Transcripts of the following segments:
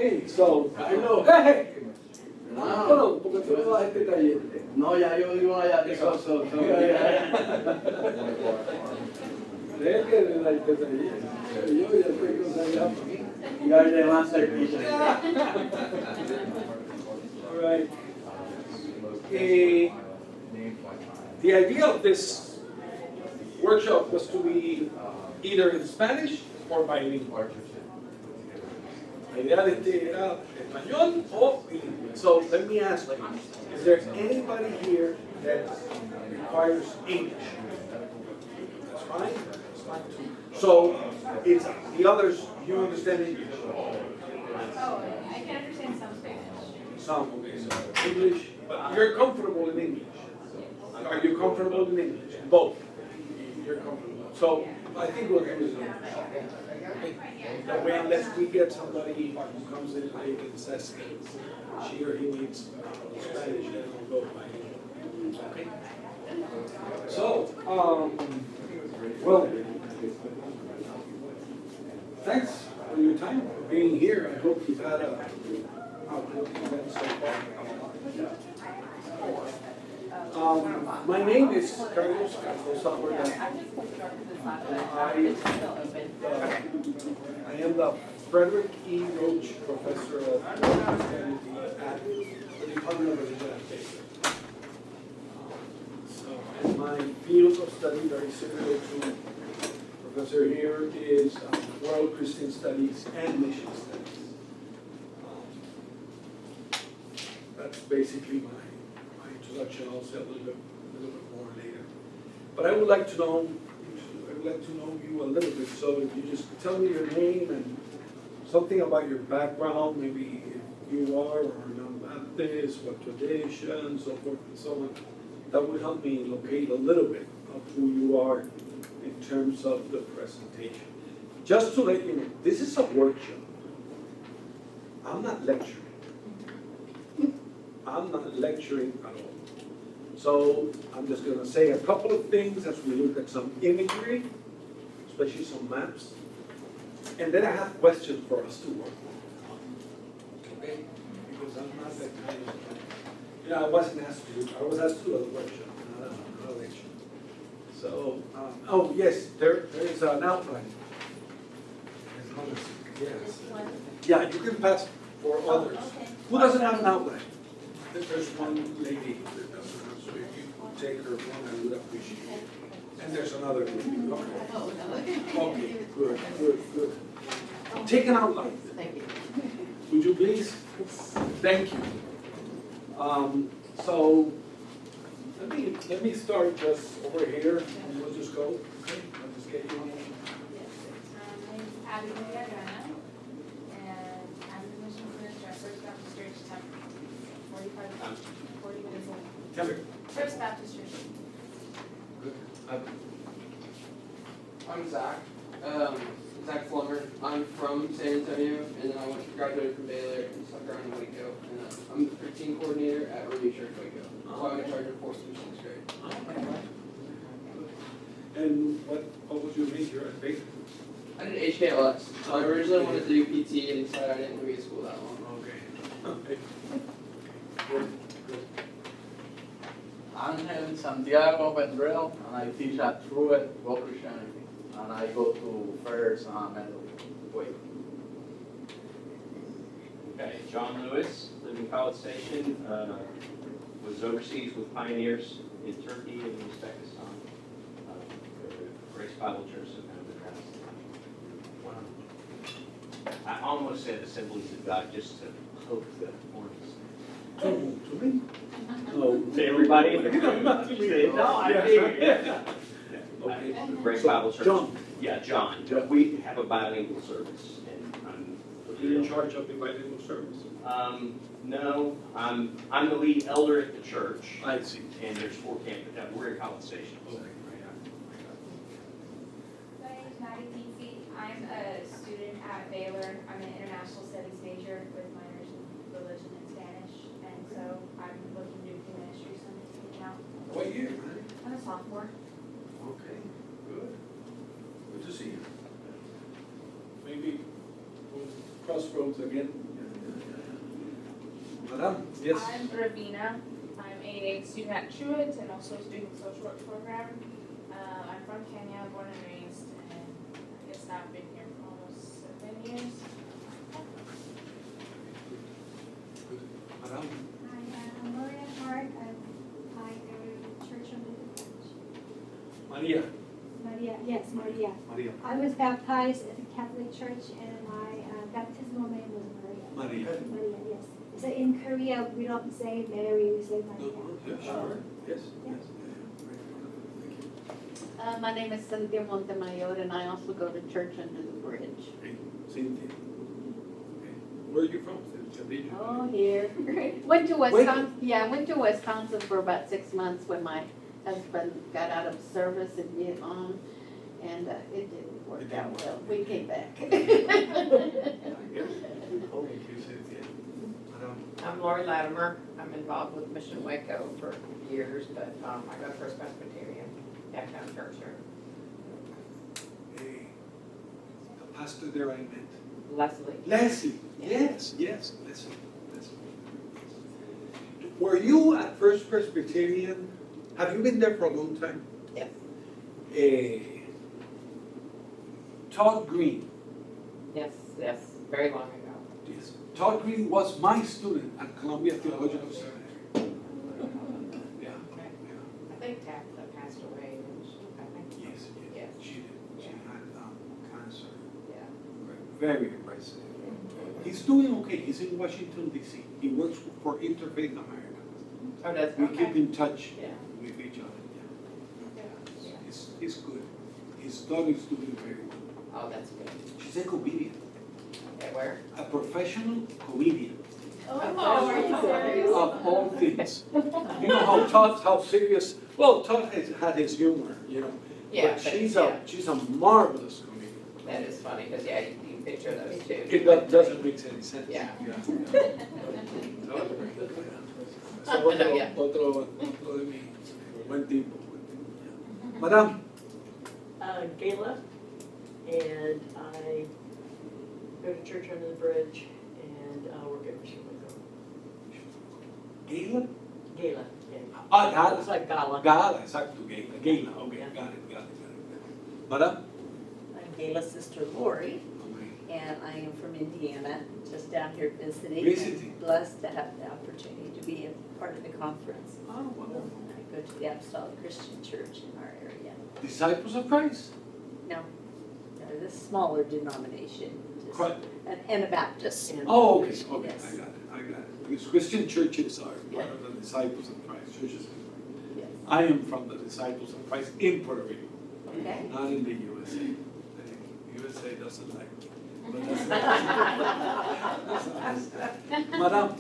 Okay, so, Carlos. hey, Ah. bueno, porque tú no vas a este taller. No, ya yo vivo allá de eso. Deje que de la este taller. Yo ya estoy con allá. Y hay de más servicio. All right. The idea of this workshop was to be either in Spanish or bilingual. La idea de este era español o bilingüe. So let me ask you, is there anybody here that requires English? That's fine. That's fine too. So it's the others, you understand English? Oh, I can understand some Spanish. Some, okay, so English, but you're comfortable in English. Are you comfortable in English? Both. You're comfortable. So I think we'll do this. That way, unless we get somebody who comes in late and says she or he needs Spanish, then we'll go by it. Okay. So, well, thanks for your time, for being here. I hope you've had a good event so far. My name is Carlos I am the Frederick E. Roach Professor of Christianity at the Department of Religion and Faith. And my field of study, very similar to Professor here, is World Christian Studies and Mission Studies. That's basically my introduction. I'll say a little bit more later. But I would like to know you a little bit. So if you just tell me your name and something about your background, maybe if you are or non-Baptist, what tradition, so forth and so on, that would help me locate a little bit of who you are in terms of the presentation. Just to let you know, this is a workshop. I'm not lecturing. I'm not lecturing at all. So I'm just going to say a couple of things as we look at some imagery, especially some maps. And then I have questions for us to work on. Okay? Because I'm not that kind of, I wasn't asked to, I was asked to do a workshop, not a lecture. So, oh yes, there is an outline. Yes. Yeah, you can pass for others. Okay. Who doesn't have an outline? There's one lady that doesn't have, so if you take her one, I would appreciate it. And there's another lady. Okay. Okay, good. Take an outline. Thank you. Would you please? Thank you. So let me start just over here, and we'll just go. Okay, I'll just get you on. My name is Abby Villagrana, and I'm the mission minister at First Baptist Church, Tempe, 40 minutes away. Tempe. First Baptist Church. Good. I'm Zach. Zach Flummer. I'm from San Antonio, and then I graduated from Baylor and stuck around in Waco. And I'm the 13 coordinator at Renew Church Waco. So I'm in charge of 4th through 6th grade. And what was your major at Baylor? I did HKLS. So I originally wanted to do PT and decided I didn't want to be at school that long. Okay. Good. Angel Santiago Vendrell, and I teach at Truett World Christianity, and I go to First Mental Way. Okay, John Lewis, live in College Station, was overseas with pioneers in Turkey and Uzbekistan. Grace Bible Church of Wow. I almost said Assemblies of God just to poke the horns. To me? No. To everybody? Not to me. No, I Yeah. Okay. Okay. Grace So, Bible Church. John. Yeah, John. John. We have a bilingual service, and You're in charge of the bilingual service? No, I'm the lead elder at the church, I see. and there's 4 campuses. We're in College Station. Okay. My name is Maddie Teensy. I'm a student at Baylor. I'm an international studies major with minors in religion and Spanish. And so I'm looking to do ministry now. What year, man? I'm a sophomore. Okay, good. Good to see you. Maybe we'll crossroads again. Madam, yes. I'm Ravina. I'm a student at Truett and also a student social work program. I'm from Kenya, born and raised, and I guess I've been here for almost 7 years. Madam, I'm Maria Hart. I go to church under the bridge. Maria. Maria, yes, Maria. Maria. I was baptized at the Catholic Church and my baptismal name was Maria. Maria. Maria, yes. So in Korea, we don't say Mary, we say No, Maria. yeah, sure. Yes, Yeah. yes. Thank you. My name is Cynthia Montemayor, and I also go to church under the bridge. Hey, Cynthia. Okay. Where are you from? Cynthia? Oh, here. Went to Wisconsin, yeah, went to Wisconsin for about 6 months when my husband got out of service in Vietnam, and it didn't work It out didn't well. work. We came back. Thank you, Cynthia. Madam. I'm Lori Latimer. I'm involved with Mission Waco for years, but I go to First Presbyterian, downtown church here. Hey, the pastor there I met. Leslie. Leslie, yes, Leslie. Were you at First Presbyterian? Have you been there for a long time? Yes. Todd Green. Yes, very long ago. Yes. Todd Green was my student at Columbia Theological Seminary. Yeah, Okay. yeah. I think Tabitha passed away, didn't she? I think. Yes, Yes. she did. She had cancer. Yeah. Very impressive. He's doing okay. He's in Washington, D.C. He works for Interfaith America. Oh, that's We okay. keep in touch Yeah. with each other. Yeah. Yeah. He's good. His daughter's doing very well. Oh, that's good. She's a comedian, Okay, where? a professional comedian Oh, are you serious? of all things. You know how serious, well, Todd has had his humor, you know. Yeah, But but she's a marvelous comedian. that is funny, because yeah, you picture those two. It doesn't make any sense. Yeah. Otro de mi buen tipo. Madam, Gayla, and I go to church under the bridge and work at Missional. Gayla? Gayla, yeah. Gala. It's like Gala. Gala, exacto, Gayla, Gayla, okay, got it. Madam? I'm Gayla's sister Lori, Okay. and I am from Indiana, just down here visiting. Visiting. And blessed to have the opportunity to be a part of the conference. Oh, wonderful. I go to the Apostolic Christian Church in our area. Disciples of Christ? No, this smaller denomination, just Quite. an Anabaptist. Oh, okay, Yes. I got it. Because Christian churches are part of the Disciples of Christ, churches. Yes. I am from the Disciples of Christ in Puerto Rico, Okay. not in the USA. The USA doesn't like me. But that's Madam,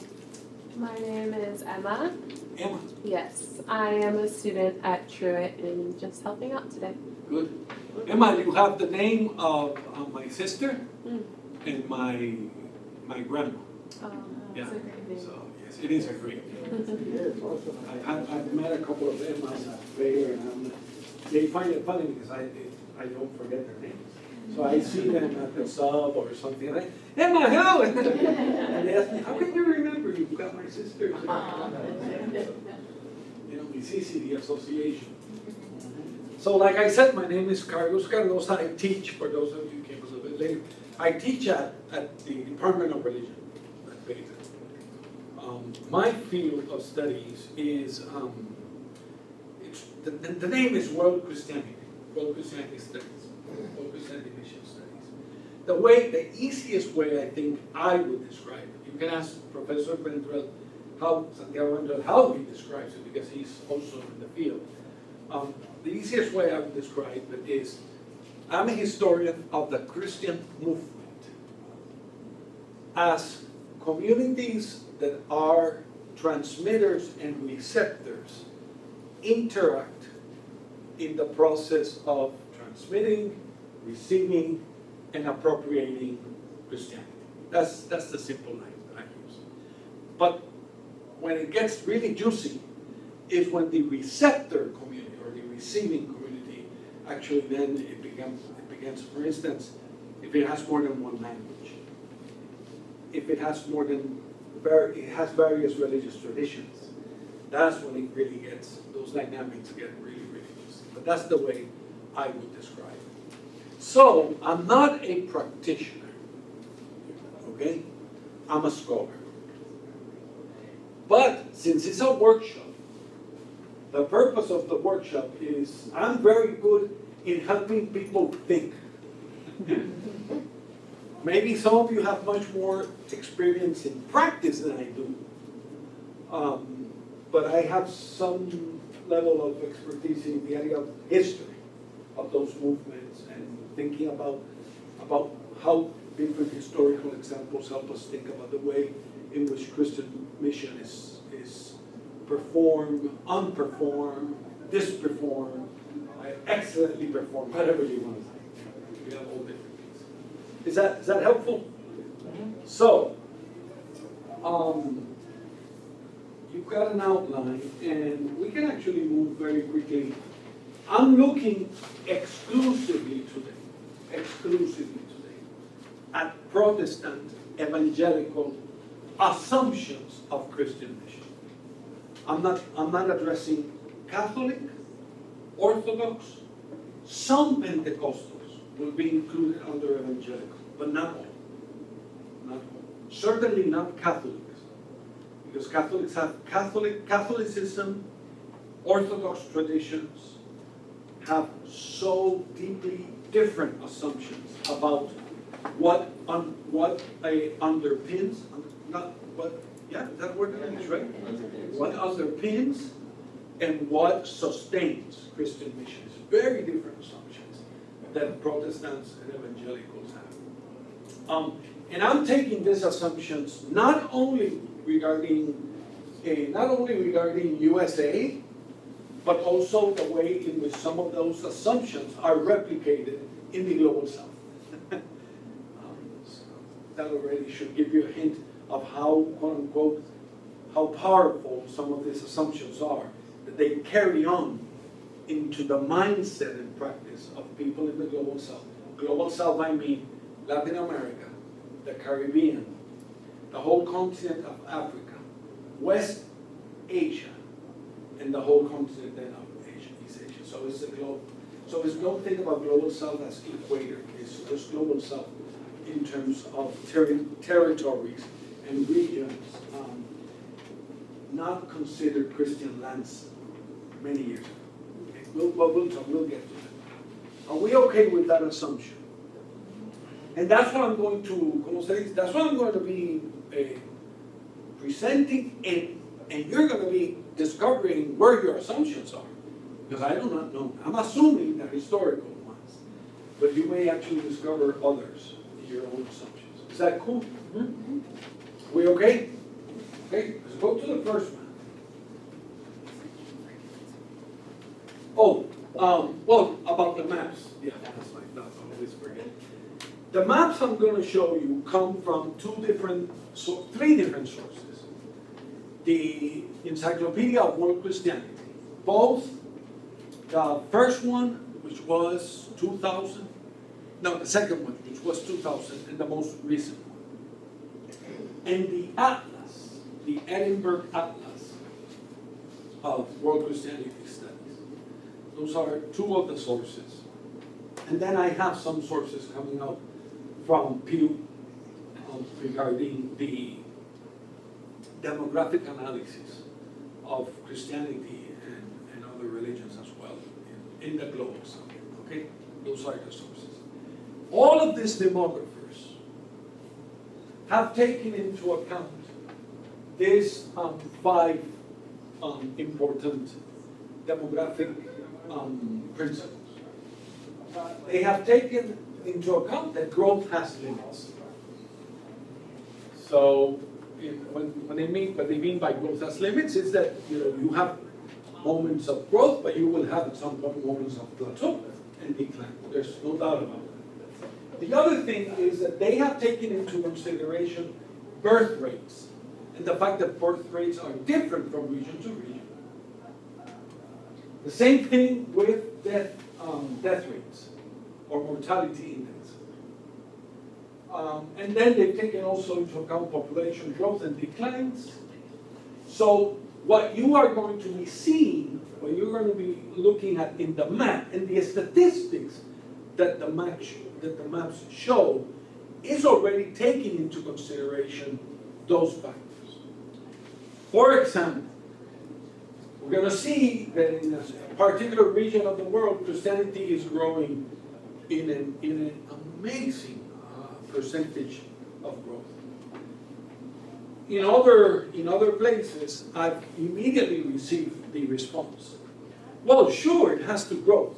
My name is Emma. Emma, Yes, I am a student at Truett and just helping out today. good. Emma, you have the name of my sister and my grandma. Yeah. That's a great name. So, yes, it is a great name. I've met a couple of Emmas at Baylor, and they find it funny because I don't forget their names. So I see them at the sub or something, like, Emma, hello! And they ask me, how can you remember? You've got my sister. You know, it's easy, the association. So like I said, my name is Carlos Cardosa. I teach, for those of you who came a little bit later, I teach at the Department of Religion at Baylor. My field of studies is, the name is World Christianity Studies, World Christianity Mission Studies. The easiest way I think I would describe it, you can ask Professor Vendrell, Santiago Vendrell, how he describes it, because he's also in the field. The easiest way I would describe it is, I'm a historian of the Christian movement as communities that are transmitters and receptors interact in the process of transmitting, receiving, and appropriating Christianity. That's the simple line that I use. But when it gets really juicy is when the receptor community or the receiving community actually then it begins, for instance, if it has more than one language, if it has more than it has various religious traditions. That's when it really gets, those dynamics get really, really interesting. But that's the way I would describe it. So, I'm not a practitioner, okay? I'm a scholar. But since it's a workshop, the purpose of the workshop is I'm very good in helping people think. Maybe some of you have much more experience in practice than I do. But I have some level of expertise in the area of history of those movements and thinking about how different historical examples help us think about the way in which Christian mission is performed, unperformed, disperformed, excellently performed, whatever you want to say. We have all different things. Is that helpful? So, you've got an outline, and we can actually move very quickly. I'm looking exclusively today, at Protestant evangelical assumptions of Christian mission. I'm not addressing Catholic, Orthodox, some Pentecostals will be included under evangelical, but not all. Not all. Certainly not Catholics. Because Catholics have Catholicism, Orthodox traditions have so deeply different assumptions about what underpins, that word in English, right? What underpins and what sustains Christian mission. It's very different assumptions that Protestants and evangelicals have. And I'm taking these assumptions not only regarding USA, but also the way in which some of those assumptions are replicated in the global South. So that already should give you a hint of how, quote unquote, how powerful some of these assumptions are, that they carry on into the mindset and practice of people in the global South. Global South, I mean Latin America, the Caribbean, the whole continent of Africa, West Asia, and the whole continent then of Asia, East Asia. So it's a globe. So it's don't think about global South as equator. It's just global South in terms of territories and regions not considered Christian lands many years ago. Okay. We'll get to that. Are we okay with that assumption? And that's what I'm going to, that's what I'm going to be presenting, and you're going to be discovering where your assumptions are. Because I do not know. I'm assuming the historical ones, but you may actually discover others in your own assumptions. Is that cool? Mm-hmm. We okay? Okay, let's go to the first one. Well, about the maps. Yeah, that's like that. I always forget. The maps I'm going to show you come from three different sources. The Encyclopedia of World Christianity, both the first one, which was 2000, no, the second one, which was 2000, and the most recent one. And the Atlas, the Edinburgh Atlas of World Christianity Studies. Those are two of the sources. And then I have some sources coming out from Pew regarding the demographic analysis of Christianity and other religions as well in the global south. Okay? Those are the sources. All of these demographers have taken into account these five important demographic principles. They have taken into account that growth has limits. So what they mean by growth has limits is that you have moments of growth, but you will have at some point moments of plateau and decline. There's no doubt about it. The other thing is that they have taken into consideration birth rates and the fact that birth rates are different from region to region. The same thing with death rates or mortality index. And then they've taken also into account population growth and declines. So what you are going to be seeing, what you're going to be looking at in the map, and the statistics that the maps show, is already taking into consideration those factors. For example, we're going to see that in a particular region of the world, Christianity is growing in an amazing percentage of growth. In other places, I've immediately received the response, well, sure, it has to grow.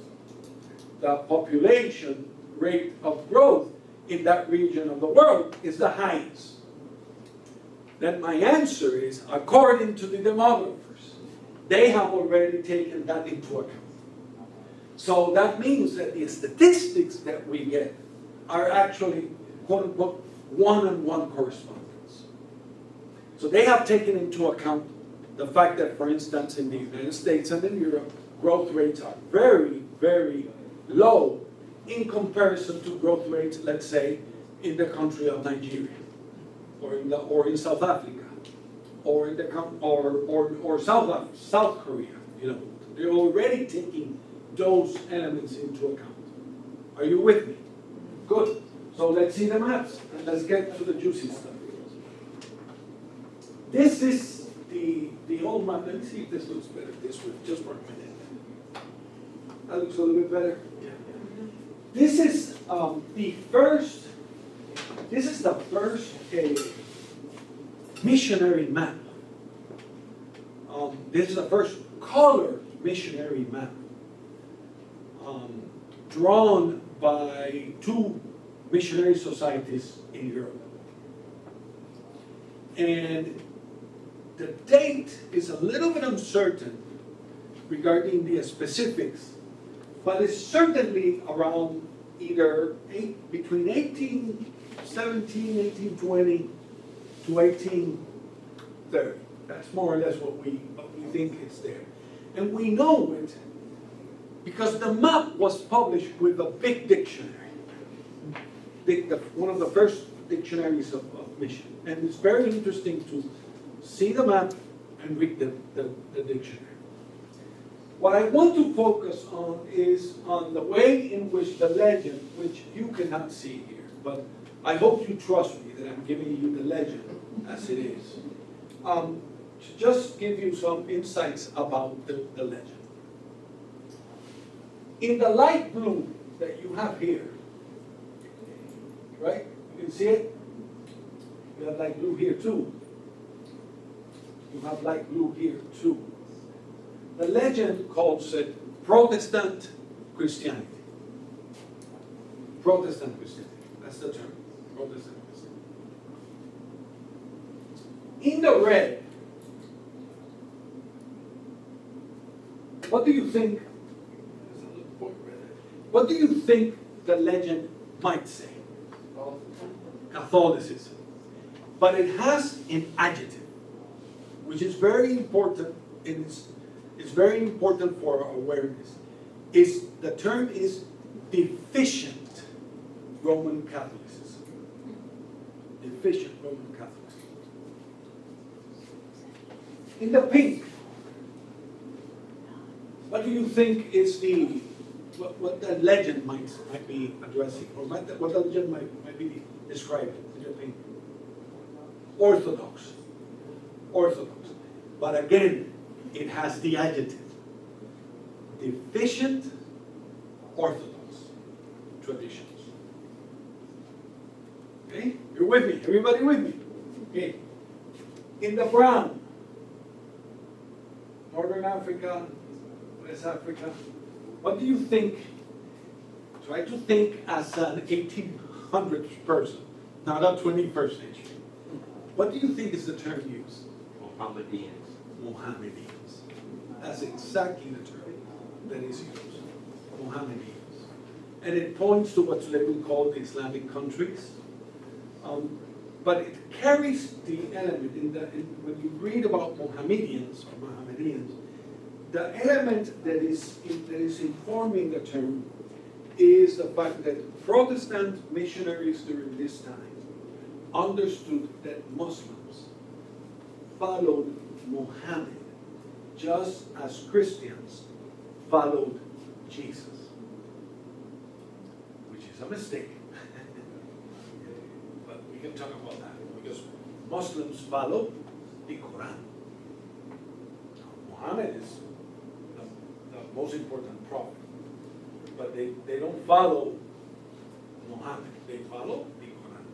The population rate of growth in that region of the world is the highest. Then my answer is, according to the demographers, they have already taken that into account. So that means that the statistics that we get are actually, quote unquote, one-on-one correspondence. So they have taken into account the fact that, for instance, in the United States and in Europe, growth rates are very, very low in comparison to growth rates, let's say, in the country of Nigeria, or in South Africa, or in South Korea. You know, they're already taking those elements into account. Are you with me? Good. So let's see the maps and let's get to the juicy stuff. This is the old map. Let me see if this looks better this way, just for a minute. That looks a little bit better. This is the first missionary map. This is the first color missionary map drawn by two missionary societies in Europe. And the date is a little bit uncertain regarding the specifics, but it's certainly around either between 1817, 1820 to 1830. That's more or less what we think is there. And we know it because the map was published with a big dictionary. One of the first dictionaries of mission. And it's very interesting to see the map and read the dictionary. What I want to focus on is on the way in which the legend, which you cannot see here, but I hope you trust me that I'm giving you the legend as it is. To just give you some insights about the legend. In the light blue that you have here, right? You can see it? You have light blue here too. You have light blue here too. The legend calls it Protestant Christianity. Protestant Christianity. That's the term. Protestant Christianity. In the red, what do you think? What do you think the legend might say? Catholicism. But it has an adjective, which is very important. It's very important for our awareness. The term is deficient Roman Catholicism. Deficient Roman Catholicism. In the pink, what do you think is what the legend might be addressing, or what the legend might be describing in the pink? Orthodox. Orthodox. But again, it has the adjective. Deficient Orthodox traditions. Okay? You're with me? Everybody with me? Okay. In the brown, Northern Africa, West Africa, what do you think? Try to think as an 1800s person, not a 21st century. What do you think is the term used? Mohammedans. Mohammedans. That's exactly the term that is used. Mohammedans. And it points to what's labeled called the Islamic countries. But it carries the element when you read about Mohammedans or Mohammedans, the element that is informing the term is the fact that Protestant missionaries during this time understood that Muslims followed Muhammad just as Christians followed Jesus, which is a mistake. But we can talk about that because Muslims follow the Quran. Muhammad is the most important prophet, but they don't follow Muhammad, they follow the Quran.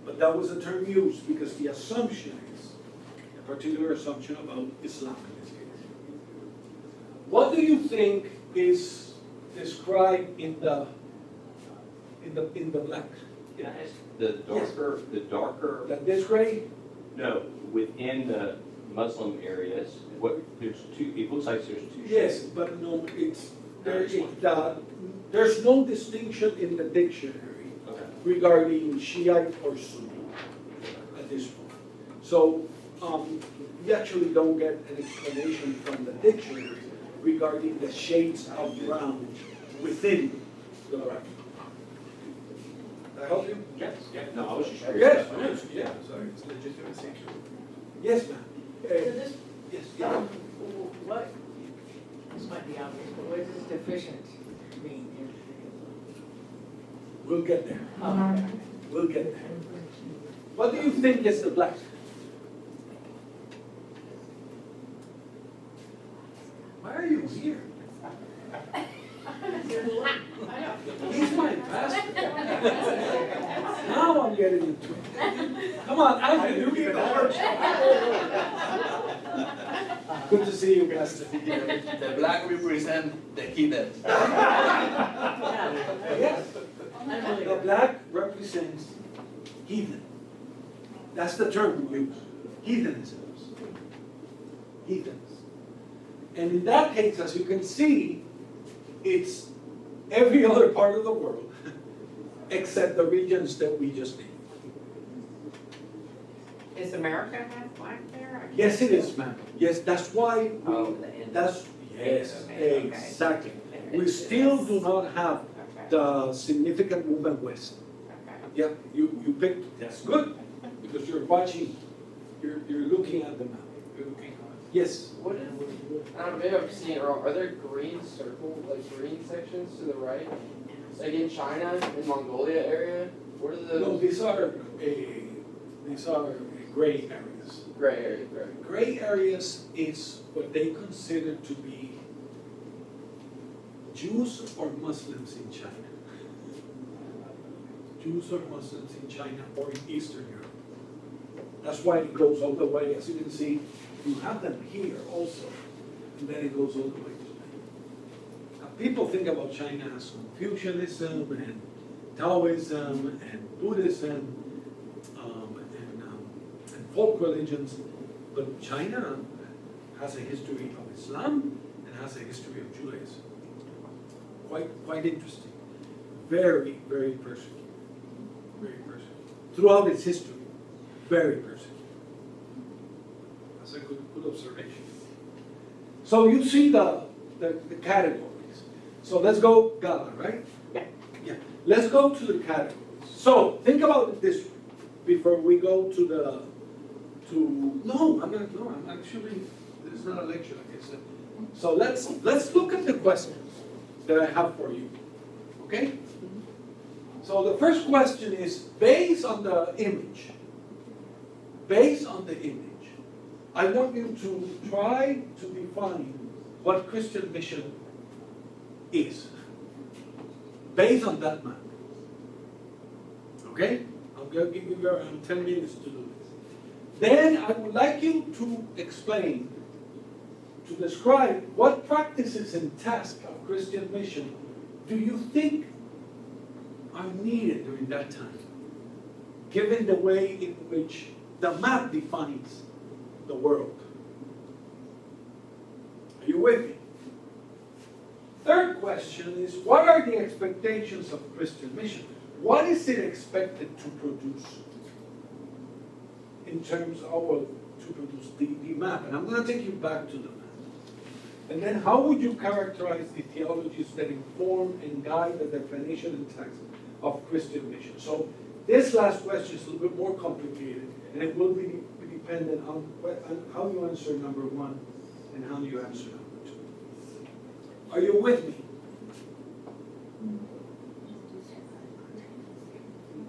But that was a term used because the assumption is a particular assumption about Islam in this case. What do you think is described in the black? Can I ask, the darker, That this gray? no, within the Muslim areas, there's two, it looks like there's two Yes, shades. but no, there's no distinction in the dictionary Okay. regarding Shiite or Sunni at this point. So, you actually don't get an explanation from the dictionary regarding the shades of brown within the brown. That help you? Yes, yeah, no, I was just curious. Yes, yeah, sorry, it's legitimacy. Yes, ma'am. So this, Yes, yeah. what, this might be obvious, but what does deficient mean? We'll get there. Okay. We'll get there. What do you think is the black? Why are you here? He's my pastor. Now I'm getting into it. Come on, Alvin, you get the first. Good to see you, Pastor. The black represent the hidden. Yes. The black represents heathen. That's the term we use. Heathenisms. Heathens. And in that case, as you can see, it's every other part of the world except the regions that we just named. Is America have black there? Yes, it is, ma'am. Yes, that's why Oh, we, the end. that's, yes, Okay, okay. exactly. Okay. We still do not have Okay, the significant movement west. okay. Yeah, you picked, that's good, because you're watching, you're looking at the map. You're looking at it. Yes, What is, I don't know, maybe I'm seeing it wrong, are there green circle, like green sections to the right? Like in China, in Mongolia area, what are no, the these are gray areas. gray areas, right? Gray areas is what they consider to be Jews or Muslims in China. Jews or Muslims in China or in Eastern Europe. That's why it goes all the way, as you can see, you have them here also, and then it goes all the way to China. Now, people think about China as Confucianism and Taoism and Buddhism and folk religions, but China has a history of Islam and has a history of Judaism. Quite interesting. Very, very persecuted. Very persecuted. Throughout its history, very persecuted. That's a good observation. So you see the categories. So let's go, Gala, right? Yeah. Yeah. Let's go to the categories. So think about it this way before we go to I'm actually, this is not a lecture, like I said. So let's look at the questions that I have for you. Okay? So the first question is based on the image. Based on the image, I want you to try to define what Christian mission is. Based on that map. Okay? I'm going to give you around 10 minutes to do this. Then I would like you to explain, to describe what practices and tasks of Christian mission do you think are needed during that time, given the way in which the map defines the world. Are you with me? Third question is, what are the expectations of Christian mission? What is it expected to produce in terms of, to produce the map? And I'm going to take you back to the map. And then how would you characterize the theologies that inform and guide the definition and text of Christian mission? So this last question is a little bit more complicated, and it will be dependent on how you answer number one and how you answer number two. Are you with me?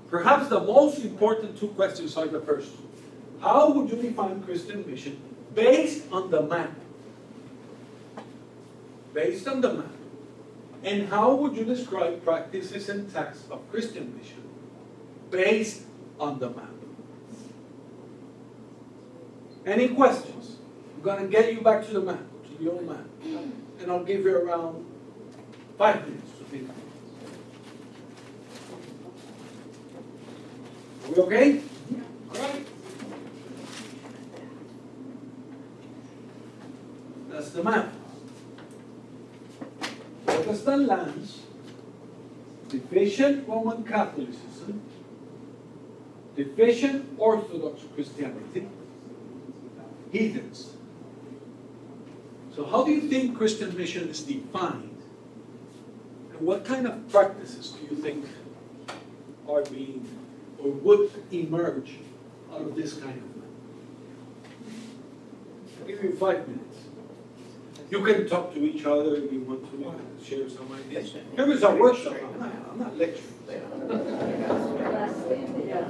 Perhaps the most important two questions are the first. How would you define Christian mission based on the map? Based on the map. And how would you describe practices and texts of Christian mission based on the map? Any questions? I'm going to get you back to the map, to the old map. And I'll give you around 5 minutes to think. Are we okay? All right. That's the map. Protestant lands, deficient Roman Catholicism, deficient Orthodox Christianity, heathens. So how do you think Christian mission is defined? And what kind of practices do you think are being or would emerge out of this kind of map? I'll give you 5 minutes. You can talk to each other if you want to share some ideas. Here is our workshop. I'm not lecturing.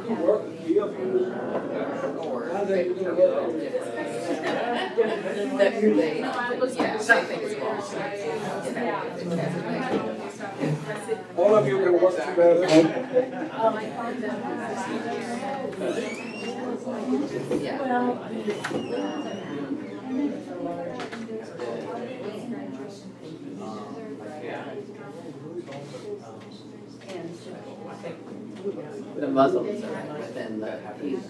You work, three of you. Now that you're gonna work. Yeah, I think it's wrong. All of you can work together. The Muslims are within the Hafiz.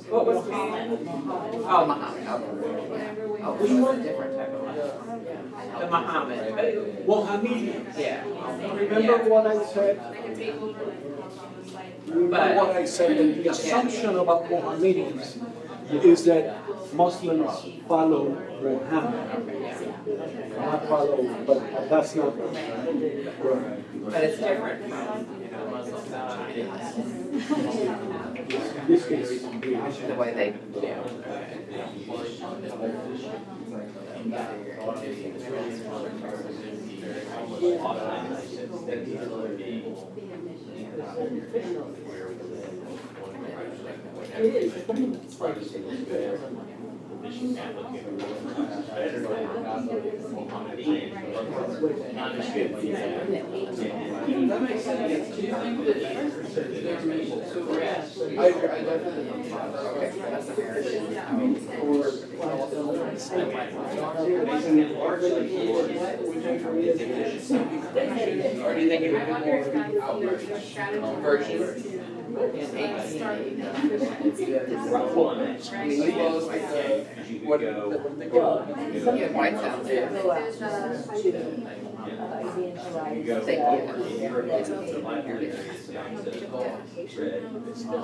What was Muhammad? Oh, Muhammad. Oh, which was a different type of Muhammad. The Muhammad. Mohammedans. Yeah. Remember what I said? Remember what I said? That the assumption about Mohammedans is that Muslims follow Muhammad. Not follow, but that's not right. But it's different from, Muslims and Chinese. In this case, The way they do. That makes sense. Do you think that there's mission so rest? I definitely. Okay, that's the Or do you think it would be more outward version? In 1880. What? Yeah, White House.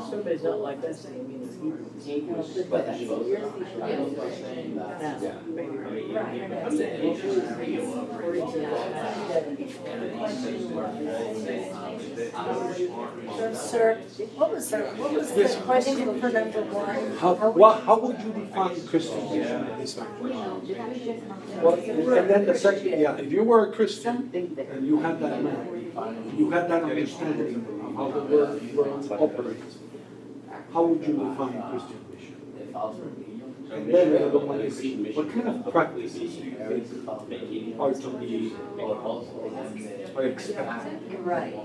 Somebody's not like that saying, Sir, what was the question for number one? how would you define Christian mission in this language? Well, and then the second, yeah, if you were a Christian and you had that map, you had that understanding of how the world operates, how would you define Christian mission? And then the other one is, what kind of practices do you think are to be are expected? Right.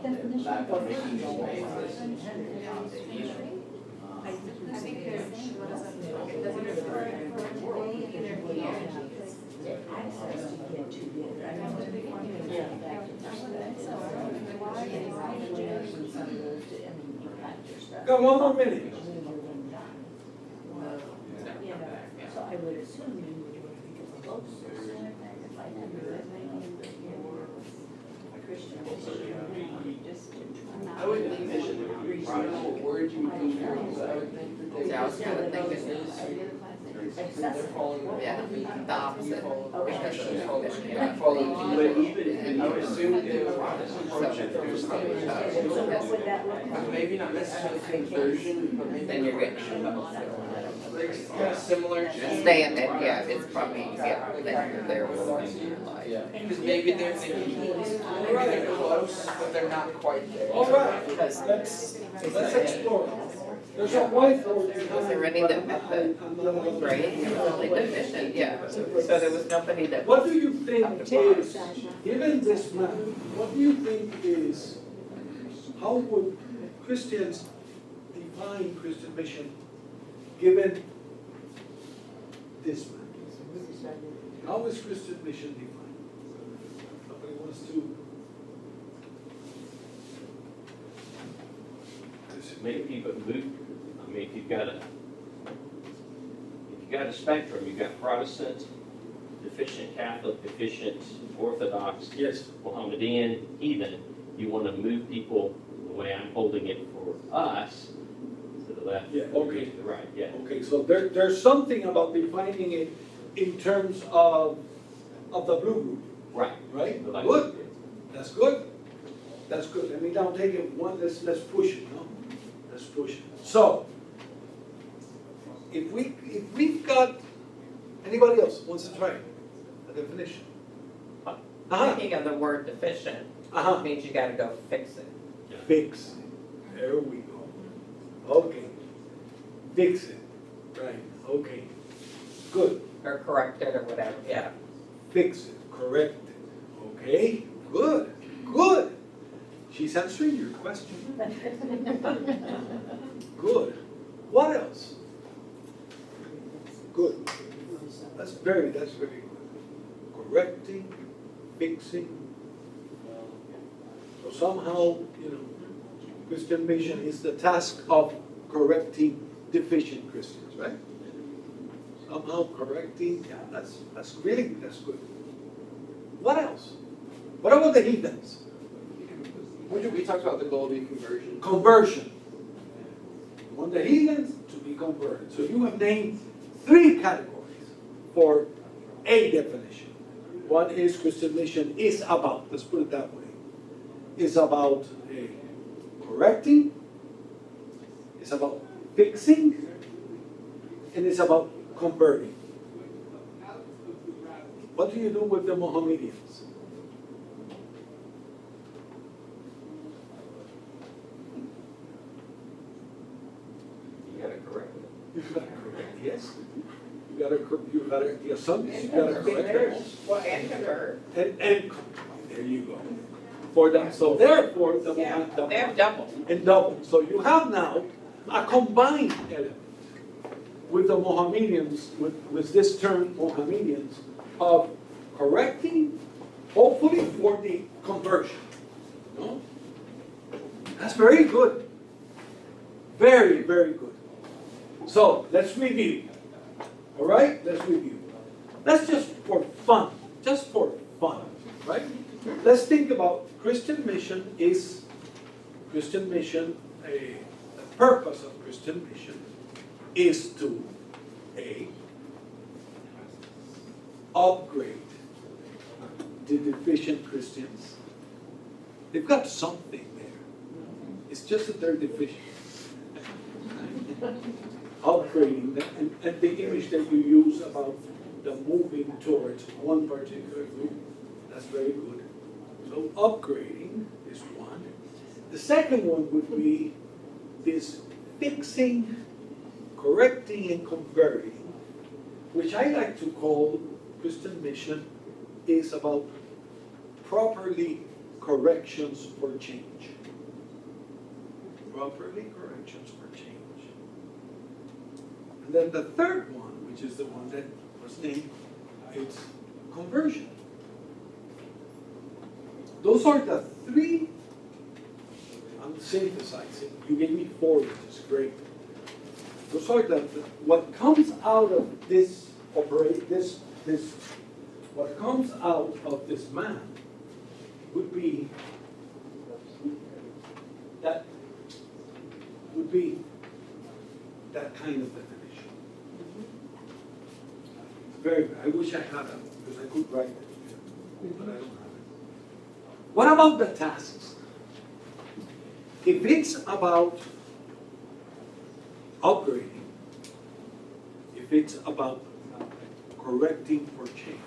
Got one more minute. So I would assume you would want to be closer. I would think mission would be probably what word you would use. I would think that they. Yeah, I was kind of thinking this. They're following. Yeah, the opposite. Because of Follow- mission. yeah, follow But Jesus. even, I would assume they would approach it from So what would that look like? maybe not necessarily conversion, but maybe. Then you're getting Like, kind of similar. staying there, yeah, it's probably, yeah, then you're there for the rest of your life. yeah. Because maybe they're thinking, maybe they're close, but they're not quite there. All right, let's explore. There's a whiteboard. Was there any that met the grade, there was only deficient, yeah, so there was nobody that. What do you think is, given this map, what do you think is, how would Christians define Christian mission given this map? How is Christian mission defined? Somebody wants to? Maybe, but move, I mean, if you've got a spectrum, you've got Protestant, deficient Catholic, deficient Orthodox, Yes. Mohammedan, heathen, you want to move people, the way I'm holding it for us, to the left. Yeah, okay. To the right, yeah. Okay, so there's something about defining it in terms of the blue group, Right. right? Like- Good, that's good, that's good. Let me now take it one, let's push it, no? Let's push it. So, if we've got, anybody else wants to try a definition? Uh-huh, Thinking of the word deficient, uh-huh. means you gotta go fix it. Fix it. There we go. Okay. Fix it. Right, okay. Good. Or correct it or whatever, yeah. Fix it, correct it. Okay, good, good. She's answering your question. Good. What else? Good. That's very good. Correcting, fixing. So somehow, Christian mission is the task of correcting deficient Christians, right? Somehow correcting, yeah, that's good. What else? What about the heathens? We talked about the goal being conversion. Conversion. You want the heathens to be converted. So you have named 3 categories for a definition. One is Christian mission is about, let's put it that way, is about correcting, it's about fixing, and it's about converting. What do you do with the Mohammedans? You gotta correct it. You gotta correct, yes. You gotta, the assumptions, you gotta correct them. Well, and convert. And, there you go. For them, so therefore, Yeah, they have double. and double. So you have now a combined element with the Mohammedans, with this term Mohammedans, of correcting, hopefully for the conversion. No? That's very good. Very, very good. So let's review. All right, let's review. That's just for fun, right? Let's think about Christian mission is, the purpose of Christian mission is to, upgrade the deficient Christians. They've got something there. It's just that they're deficient. Upgrading them, and the image that you use about the moving towards one particular group, that's very good. So upgrading is one. The second one would be this fixing, correcting, and converting, which I like to call Christian mission is about properly corrections for change. Properly corrections for change. And then the third one, which is the one that was named, it's conversion. Those are the 3, I'm synthesizing, you gave me 4, which is great. Those are what comes out of this what comes out of this man would be that kind of definition. Very good. I wish I had it, because I could write it, but I don't have it. What about the tasks? If it's about upgrading, if it's about correcting for change,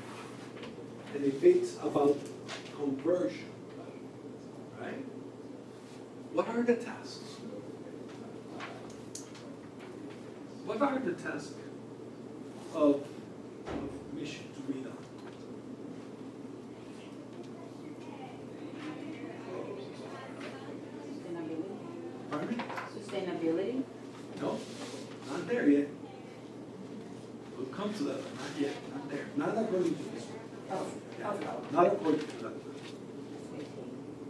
and if it's about conversion, right? What are the tasks? What are the tasks of mission to be done? Pardon me? Sustainability? No, not there yet. We'll come to that, not yet, not there, not according to this one. Not according to that.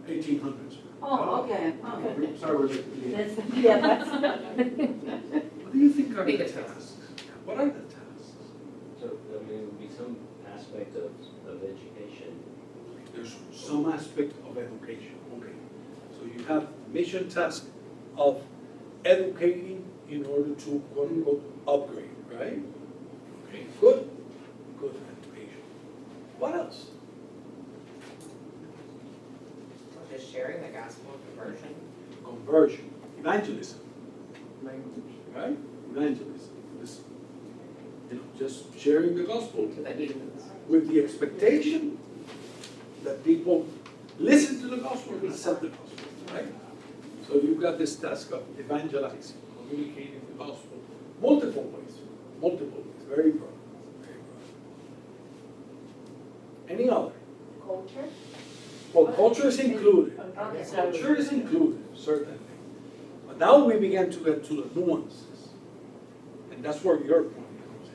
1800s. Oh, okay, okay. Sorry, we're late. That's, yeah, that's. What do you think are the tasks? What are the tasks? So, I mean, it would be some aspect of education. There's some aspect of education, okay. So you have mission task of educating in order to quote unquote upgrade, right? Okay, good, good education. What else? Just sharing the gospel of conversion. Conversion, evangelism, right? Evangelism, this, just sharing the gospel To the heathens. with the expectation that people listen to the gospel and accept the gospel, right? So you've got this task of evangelizing, communicating the gospel, multiple ways, very broad, very broad. Any other? Culture? Well, culture is included. Okay. Culture is included, certainly. But now we begin to get to the nuances. And that's where your point comes in.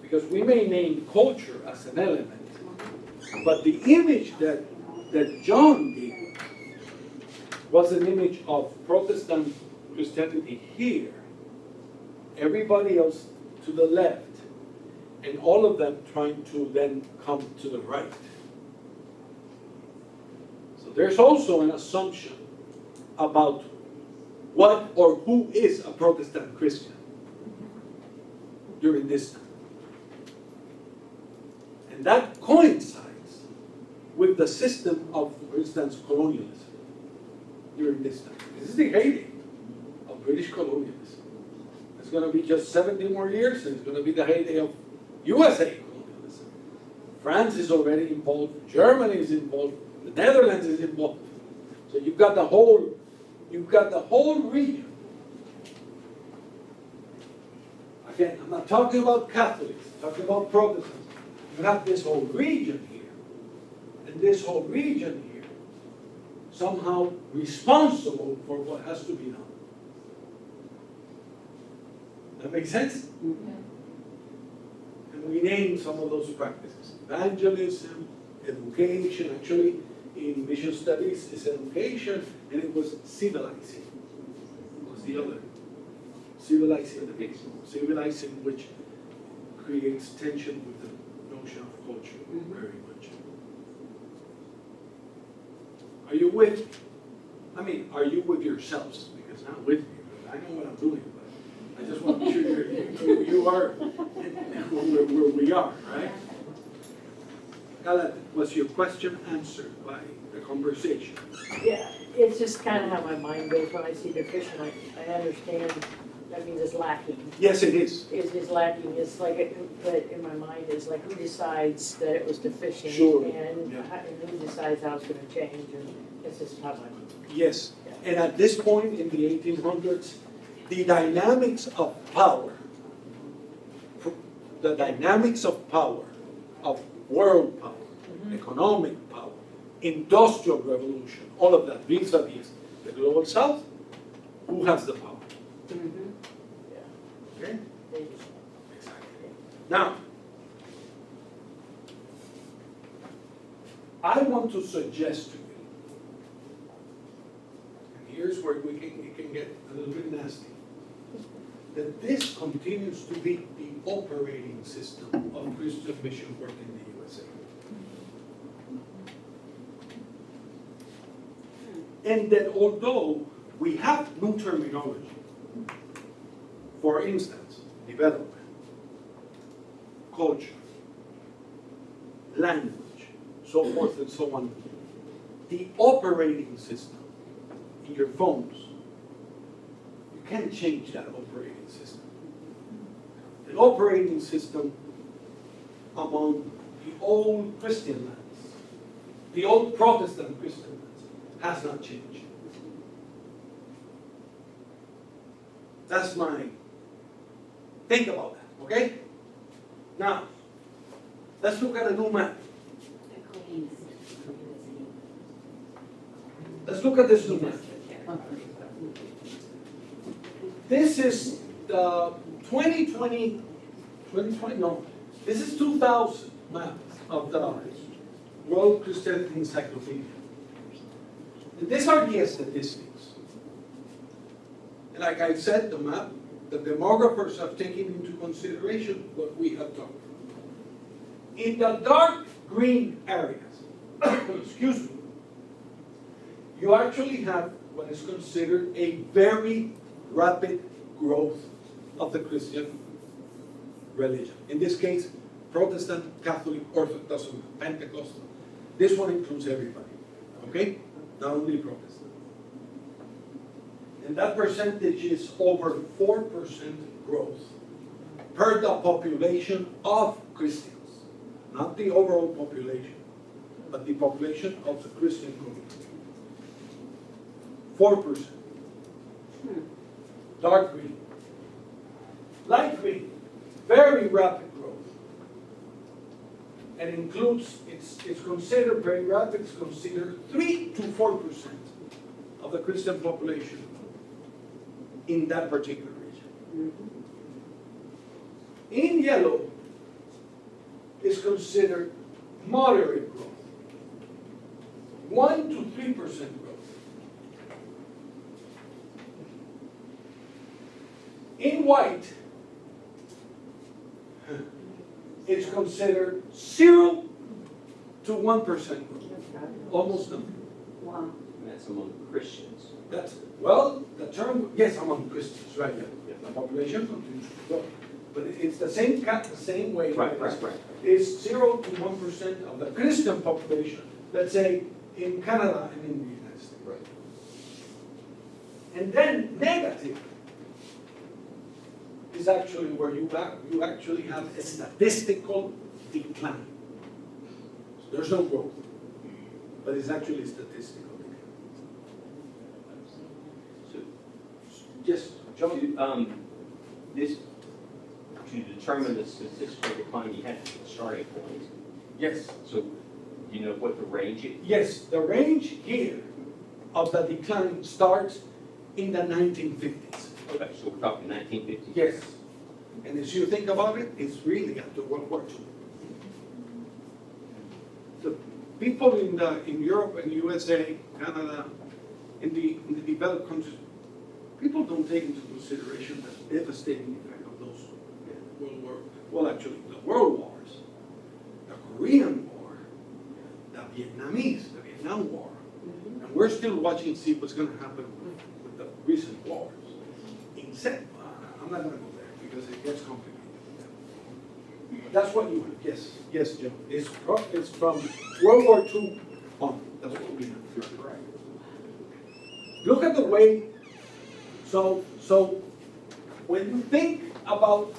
Because we may name culture as an element, but the image that John gave was an image of Protestant Christianity here, everybody else to the left, and all of them trying to then come to the right. So there's also an assumption about what or who is a Protestant Christian during this time. And that coincides with the system of, for instance, colonialism during this time. This is the heyday of British colonialism. It's going to be just 70 more years, and it's going to be the heyday of USA colonialism. France is already involved, Germany is involved, the Netherlands is involved. So you've got the whole region. Again, I'm not talking about Catholics, I'm talking about Protestants. You have this whole region here, and this whole region here, somehow responsible for what has to be done. That makes sense? And we name some of those practices. Evangelism, education, actually in mission studies is education, and it was civilizing. It was the other. Civilizing the people. Civilizing, which creates tension with the notion of culture very much. Are you with me? I mean, are you with yourselves? Because not with me, but I know what I'm doing, but I just want to make sure you are where we are, right? Ella, was your question answered by the conversation? Yeah, it's just kind of how my mind goes when I see deficient. I understand that means it's lacking. Yes, it is. It's lacking. It's like, but in my mind, it's like who decides that it was deficient? Sure. And, Yeah. and who decides how it's going to change? And it's just how my mind. Yes. And at this point in the 1800s, the dynamics of power, of world power, economic power, industrial revolution, all of that, vis-a-vis the global south, who has the power? Okay? Exactly. Now, I want to suggest to you, and here's where it can get a little bit nasty, that this continues to be the operating system of Christian mission work in the USA. And that although we have new terminology, for instance, development, culture, language, so forth and so on. The operating system in your phones, you can't change that operating system. An operating system among the old Christian lands, the old Protestant Christian lands, has not changed. That's my, think about that, okay? Now, let's look at a new map. Let's look at this new map. This is the 2020, no, this is 2000 map of the World Christianity Encyclopedia. And these are the statistics. And like I said, the map, the demographers have taken into consideration what we have talked about. In the dark green areas, excuse me, you actually have what is considered a very rapid growth of the Christian religion. In this case, Protestant, Catholic, Orthodox, Pentecostal. This one includes everybody, okay? Not only Protestant. And that percentage is over 4% growth per the population of Christians. Not the overall population, but the population of the Christian community. 4%. Dark green. Light green, very rapid growth. And includes, it's considered very rapid, it's considered 3 to 4% of the Christian population in that particular region. In yellow is considered moderate growth, 1 to 3% growth. In white, it's considered 0 to 1% growth, almost nothing. Wow. And that's among Christians. That's, well, the term, yes, among Christians, right, yeah. The population continues to grow. But it's the same the same way. Right. It's 0 to 1% of the Christian population, let's say, in Canada and in the United States. Right. And then negative is actually where you actually have a statistical decline. So there's no growth, but it's actually statistical decline. So, Yes, John? this, to determine the statistical decline, you had a starting point. Yes. So, do you know what the range is? Yes, the range here of the decline starts in the 1950s. Okay, so we're talking 1950s. Yes. And as you think about it, it's really after World War II. The people in Europe and USA, Canada, in the developed countries, people don't take into consideration the devastating effect of those the world wars, the Korean War, the Vietnam War. And we're still watching to see what's going to happen with the recent wars. Except, I'm not going to go there because it gets complicated. But that's what you have. Yes, Jim. It's from World War II on. That's what we have. Right. Look at the way. So when you think about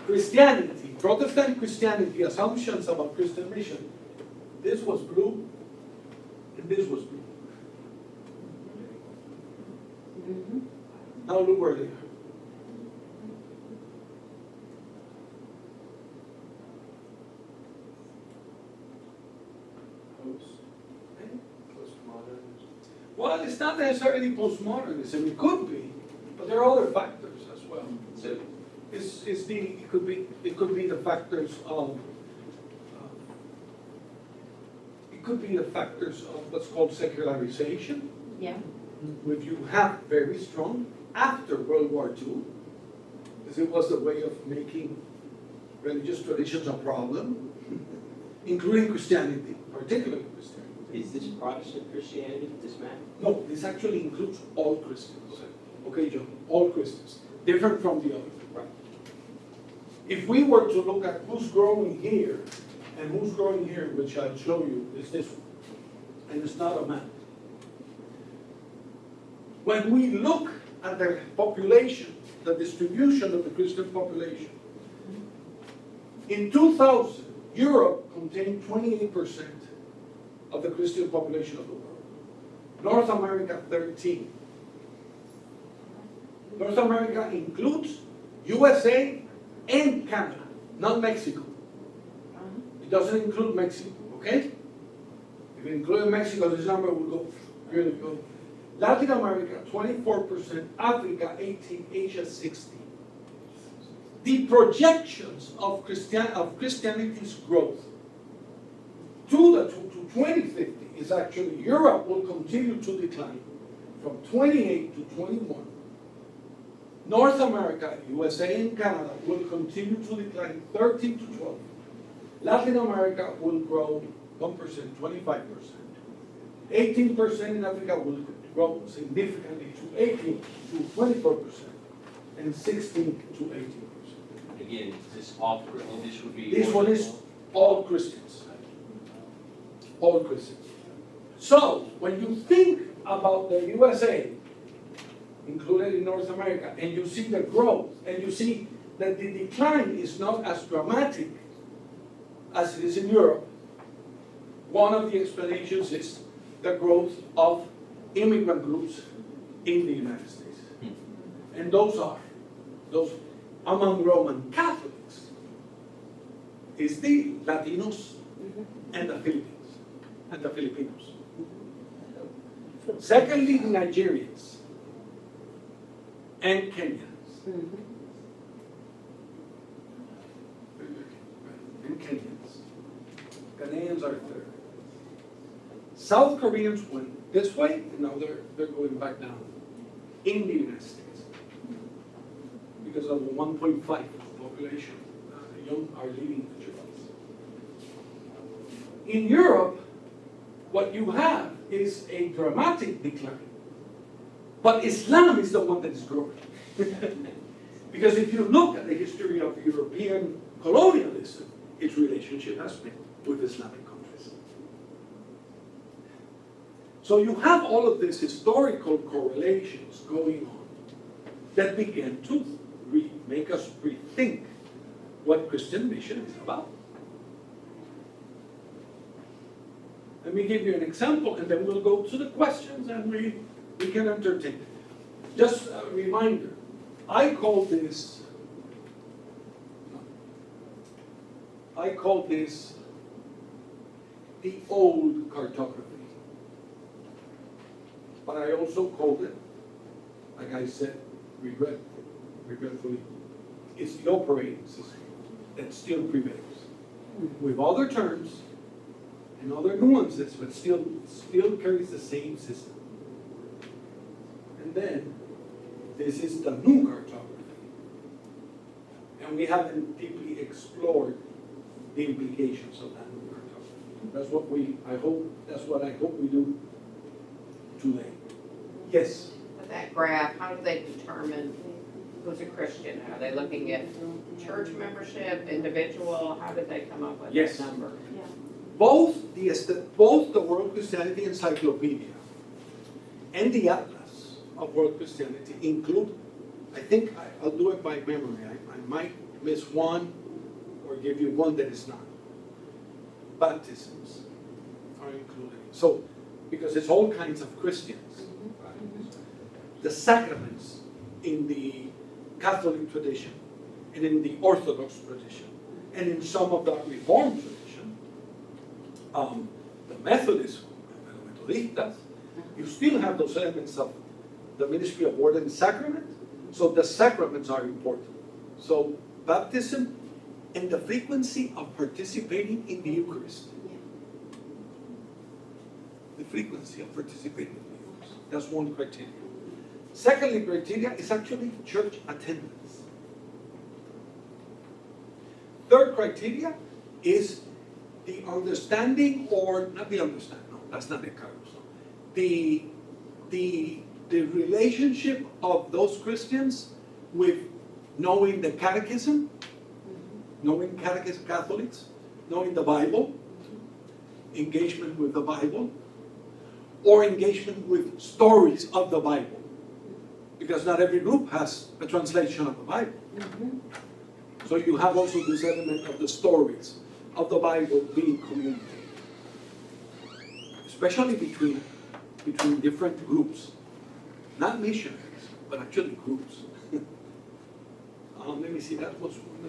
Christianity, Protestant Christianity, assumptions about Christian mission, this was blue, and this was blue. Now look where they are. Well, it's not necessarily postmodernism. It could be, but there are other factors as well. So, It could be the factors of what's called secularization. Yeah. Which you have very strong after World War II, because it was a way of making religious traditions a problem, including Christianity, particularly Christianity. is this Protestant Christianity, this map? No, this actually includes all Christians. Okay, John, all Christians, different from the other. Right. if we were to look at who's growing here and who's growing here, which I'll show you, is this one. And it's not a map. When we look at the population, the distribution of the Christian population, in 2000, Europe contained 28% of the Christian population of the world. North America, 13%. North America includes USA and Canada, not Mexico. It doesn't include Mexico, okay? If it included Mexico, this number would go really go. Latin America, 24%, Africa, 18%, Asia, 16%. The projections of Christianity's growth to 2050 is actually Europe will continue to decline from 28 to 21. North America, USA and Canada will continue to decline 13 to 12. Latin America will grow 1%, 25%. 18% in Africa will grow significantly to 18 to 24%, and 16 to 18%. Again, is this all, this would be. This one is all Christians. All Christians. So, when you think about the USA, included in North America, and you see the growth, and you see that the decline is not as dramatic as it is in Europe, one of the explanations is the growth of immigrant groups in the United States. And those among Roman Catholics is the Latinos and the Filipinos. Secondly, the Nigerians and Kenyans. And Kenyans. Ghanaians are third. South Koreans went this way, and now they're going back down in the United States because of the 1.5 population. The young are leaving the churches. In Europe, what you have is a dramatic decline. But Islam is the one that is growing. Because if you look at the history of European colonialism, its relationship has been with Islamic countries. So you have all of these historical correlations going on that begin to make us rethink what Christian mission is about. Let me give you an example, and then we'll go to the questions, and we can entertain it. Just a reminder, I call this the old cartography. But I also called it, like I said, regretfully, it's the operating system that still prevails. With other terms and other nuances, but still carries the same system. And then, this is the new cartography. And we haven't deeply explored the implications of that new cartography. That's what I hope we do today. Yes? With that graph, how do they determine who's a Christian? Are they looking at church membership, individual? How did they come up with Yes. that number? Both the World Christianity Encyclopedia and the Atlas of World Christianity include, I think I'll do it by memory. I might miss one or give you one that is not. Baptisms are included. So, because it's all kinds of Christians. The sacraments in the Catholic tradition, and in the Orthodox tradition, and in some of the Reformed tradition, the Methodists, the Methodistas, you still have those elements of the ministry of word and sacrament, so the sacraments are important. So baptism and the frequency of participating in the Eucharist. The frequency of participating in the Eucharist. That's one criteria. Secondly, criteria is actually church attendance. Third criteria is the understanding, or not the understanding, no, that's not it, Carlos. The relationship of those Christians with knowing the catechism knowing Catholics, knowing the Bible, engagement with the Bible, or engagement with stories of the Bible. Because not every group has a translation of the Bible. So you have also this element of the stories of the Bible being communicated. Especially between different groups. Not missionaries, but actually groups. Let me see, that was one.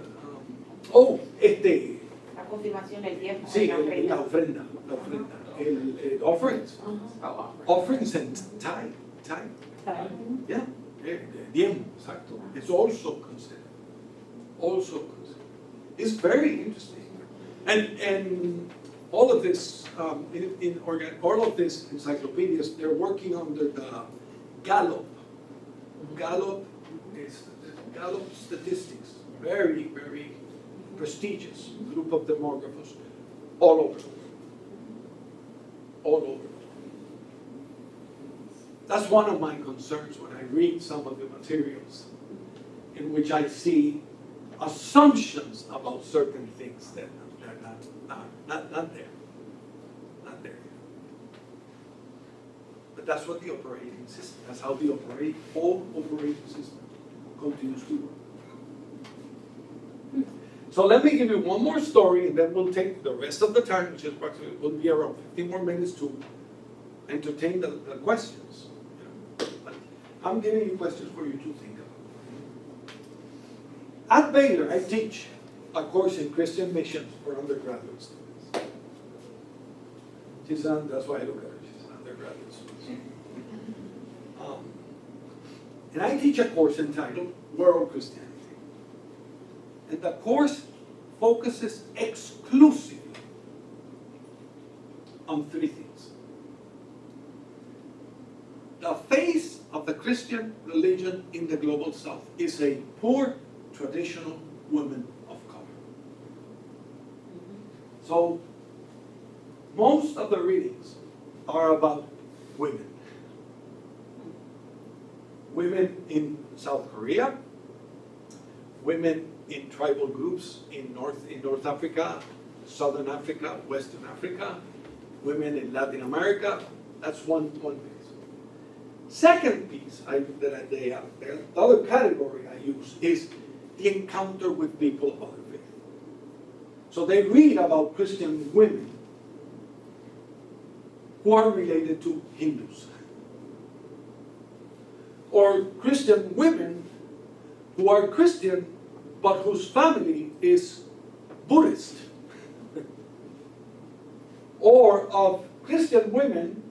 La confirmación, el diezmo, Sí, la ofrenda. la ofrenda. Offerings. Offerings and tithe. Yeah, diezmo, exacto. It's also considered. It's very interesting. And all of this, all of these encyclopedias, they're working under the Gallup. Gallup statistics. Very, very prestigious group of demographers all over the world. All over the world. That's one of my concerns when I read some of the materials in which I see assumptions about certain things that are not there. Not there. But that's what the operating system, that's how the whole operating system continues to work. So let me give you one more story, and then we'll take the rest of the time, which is approximately, will be around 15 more minutes to entertain the questions. But I'm giving you questions for you to think about. At Baylor, I teach a course in Christian missions for undergraduate students. That's why I look at her. She's an undergraduate student. And I teach a course entitled World Christianity. And the course focuses exclusively on three things. The face of the Christian religion in the global south is a poor, traditional woman of color. So, most of the readings are about women. Women in South Korea, women in tribal groups in North Africa, Southern Africa, Western Africa, women in Latin America. That's one piece. Second piece, the other category I use is the encounter with people of other faith. So they read about Christian women who are related to Hindus, or Christian women who are Christian but whose family is Buddhist, or of Christian women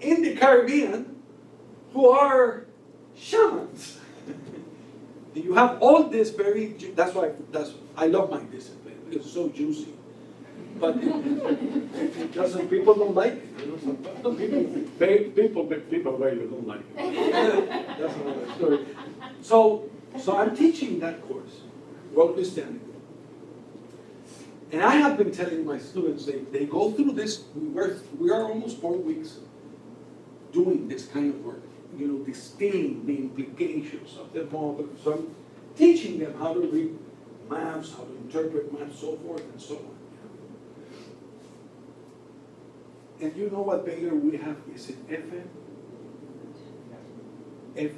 in the Caribbean who are shamans. You have all this that's why I love my discipline. It's so juicy. But it doesn't, people don't like it. You know, people really don't like it. That's another story. So I'm teaching that course, World Christianity. And I have been telling my students, they go through this, we are almost 4 weeks doing this kind of work. You know, this theme, the implications of the model. So I'm teaching them how to read maps, how to interpret maps, so forth and so on. And you know what Baylor we have? Is it FN? FN?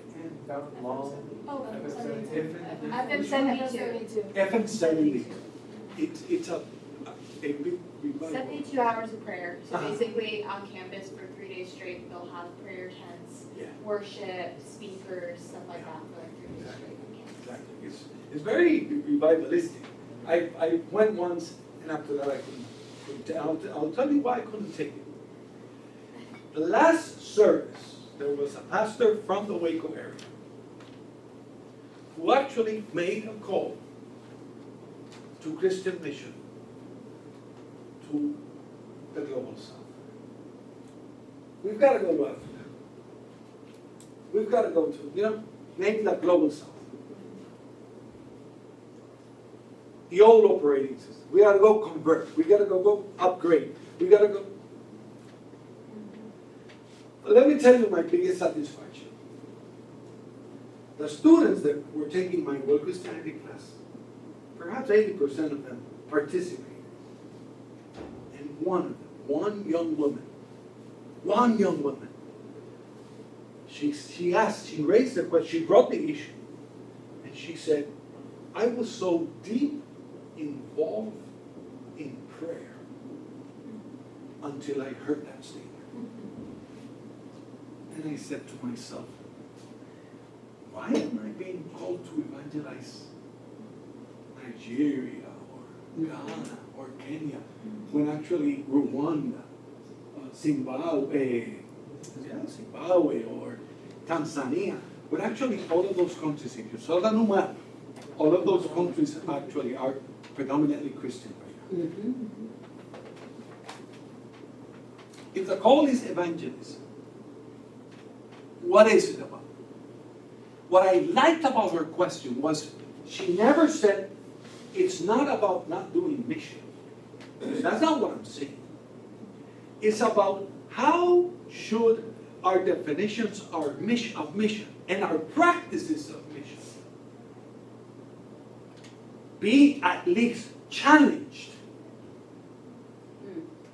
FM 72. FN 70. It's a big revival. 72 hours of prayer. So basically on campus for 3 days straight, they'll have prayer tents, worship, speakers, stuff like that for like 3 days straight on campus. Exactly. It's very revivalistic. I went once, and after that I couldn't. I'll tell you why I couldn't take it. The last service, there was a pastor from the Waco area who actually made a call to Christian mission to the global south. We've got to go to Africa. We've got to go to, maybe the global south. The old operating system. We got to go convert. We got to go upgrade. We got to go. But let me tell you my biggest satisfaction. The students that were taking my World Christianity class perhaps 80% of them participated. And one young woman, she raised the question, she brought the issue, and she said, I was so deep involved in prayer until I heard that statement. And I said to myself, why am I being called to evangelize Nigeria or Ghana or Kenya when actually Rwanda, Zimbabwe or Tanzania, when actually all of those countries, if you saw the new map, all of those countries actually are predominantly Christian right now. If the call is evangelism, what is it about? What I liked about her question was she never said it's not about not doing mission. That's not what I'm saying. It's about how should our definitions of mission and our practices of mission be at least challenged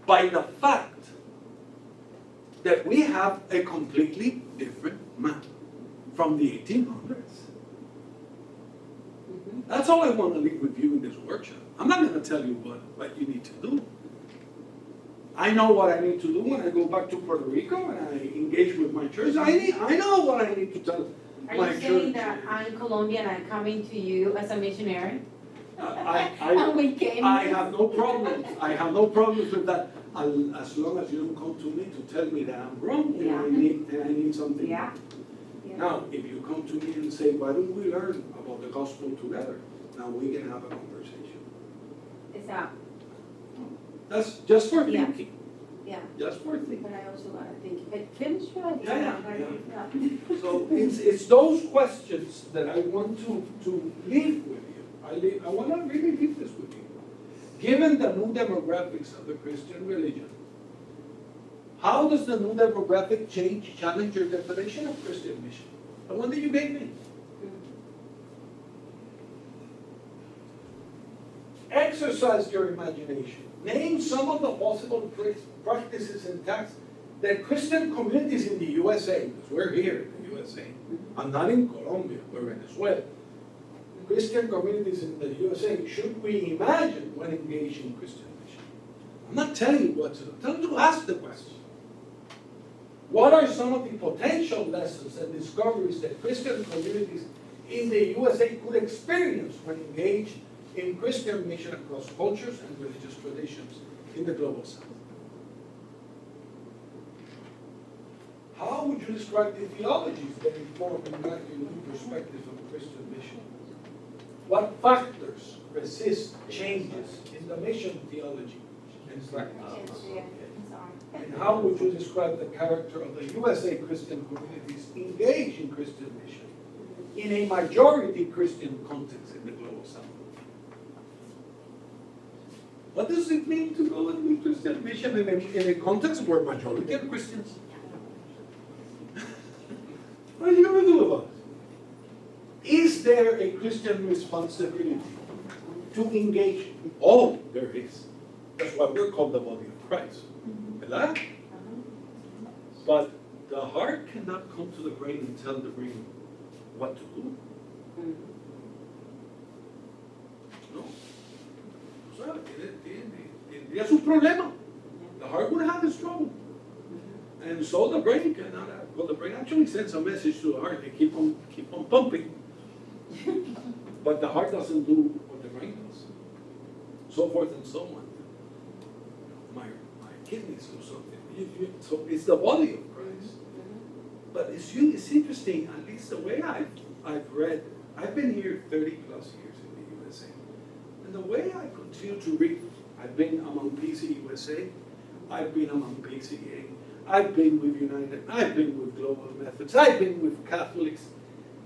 by the fact that we have a completely different map from the 1800s. That's all I want to leave with you in this workshop. I'm not going to tell you what you need to do. I know what I need to do when I go back to Puerto Rico and I engage with my church. I know what I need to tell my church. Are you saying that I'm Colombian and I'm coming to you as a missionary? I we came. I have no problems. I have no problems with that, as long as you don't come to me to tell me that I'm wrong and I need something. Yeah. Now, if you come to me and say, why don't we learn about the gospel together? Now we can have a conversation. Is that? That's just for Yeah. thinking. Yeah. Just for thinking. But I also want to think. Finish your idea. Yeah. So it's those questions that I want to leave with you. I want to really leave this with you. Given the new demographics of the Christian religion, how does the new demographic challenge your definition of Christian mission? The one that you gave me. Exercise your imagination. Name some of the possible practices and tasks that Christian communities in the USA, because we're here in the USA, I'm not in Colombia or Venezuela. Christian communities in the USA, should we imagine when engaging in Christian mission? I'm not telling you what to do. Tell them to ask the question. What are some of the potential lessons and discoveries that Christian communities in the USA could experience when engaged in Christian mission across cultures and religious traditions in the global South? How would you describe the theologies that inform and guide your new perspectives on Christian mission? What factors resist changes in the mission theology and practice? And how would you describe the character of the USA Christian communities engaged in Christian mission in a majority Christian context in the global South? What does it mean to go and do Christian mission in a context where majority are Christians? What are you going to do about it? Is there a Christian responsibility to engage? Oh, there is. That's why we're called the body of Christ. ¿Verdad? But the heart cannot come to the brain and tell the brain what to do. No. O sea, tendría su problema. The heart would have its trouble. And so the brain cannot have. Well, the brain actually sends a message to the heart to keep on pumping. But the heart doesn't do what the brain does. So forth and so on. My kidneys do something. So it's the body of Christ. But it's interesting, at least the way I've read. I've been here 30 plus years in the USA. And the way I continue to read, I've been among PC USA, I've been among PCA, I've been with United, I've been with Global Methods, I've been with Catholics,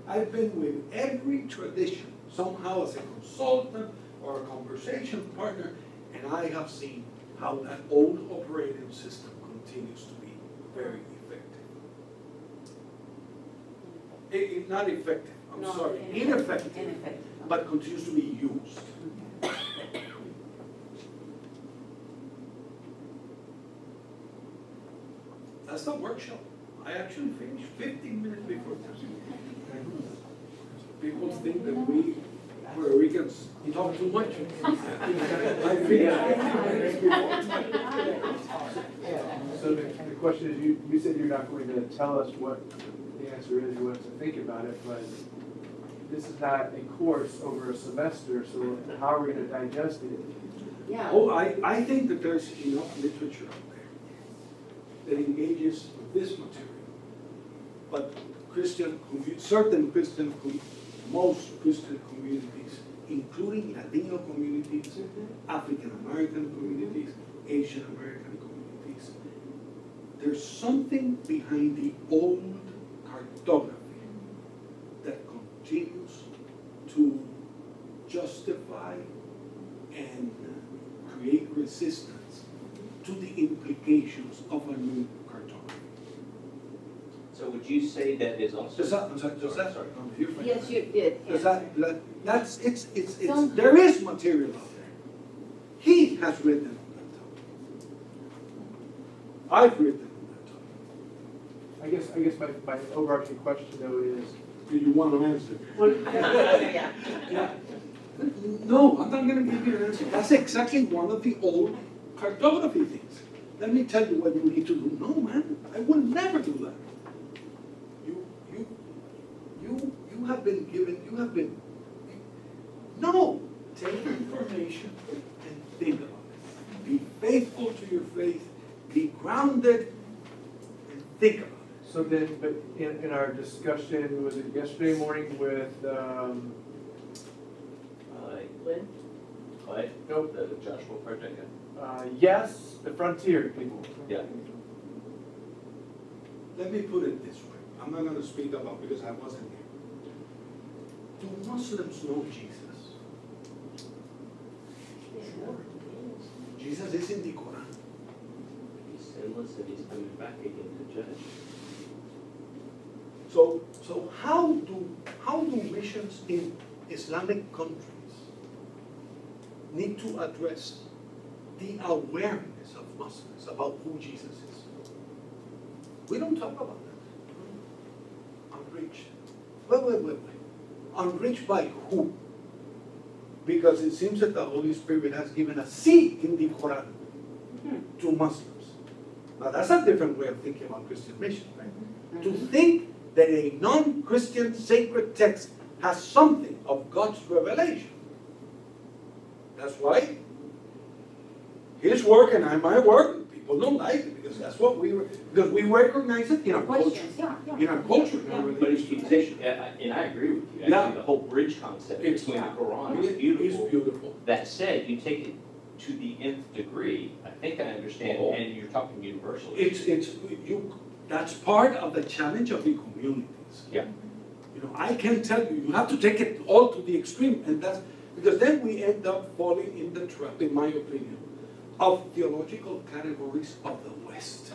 I've been with every tradition, somehow as a consultant or a conversation partner, and I have seen how that old operating system continues to be very effective. Not effective, I'm No, sorry, ineffective. ineffective, but continues to be used. That's the workshop. I actually finished 15 minutes before Thursday. People think that we Puerto Ricans talk too much. I finished 15 minutes before. So the question is, you said you're not going to tell us what the answer is, you want us to think about it, but this is not a course over a semester, so how are we gonna digest it? Yeah. Oh, I think that there's enough literature out there that engages with this material. But most Christian communities, including Latino communities, African American communities, Asian American communities, there's something behind the old cartography that continues to justify and create resistance to the implications of a new cartography. So would you say that is also? Does that, Sorry. Yes, you did. Does that's, it's, Some- there is material out there. He has written on that topic. I've written on that topic. I guess my overarching question though is, Do you want an answer? Yeah. Yeah. No, I'm not gonna give you an answer. That's exactly one of the old cartography things. Let me tell you what you need to do. No, man, I will never do that. You have been given, no, take information and think about it. Be faithful to your faith, be grounded, and think about it. so then, but in our discussion, was it yesterday morning with, Lynn? nope, The Joshua project? yes, the frontier people. Yeah. Let me put it this way. I'm not gonna speak about because I wasn't here. Do Muslims know Jesus? Sure. Jesus is in the Quran. He's sinless and he's coming back again to judge. So how do missions in Islamic countries need to address the awareness of Muslims about who Jesus is? We don't talk about that. Unreached. Wait. Unreached by who? Because it seems that the Holy Spirit has given a seat in the Quran to Muslims. Now that's a different way of thinking about Christian mission, right? To think that a non-Christian sacred text has something of God's revelation. That's why his work and my work, people don't like it because that's what because we recognize it in our culture. In our culture, in our But if you religious take, tradition. and I agree with you, Yeah. actually, the whole bridge concept It's- between the Quran is It is beautiful. beautiful. That said, you take it to the nth degree, I think I understand, Oh. and you're talking universally. That's part of the challenge of the communities. Yeah. You know, I can tell you, you have to take it all to the extreme, and that's, because then we end up falling in the trap, in my opinion, of theological categories of the West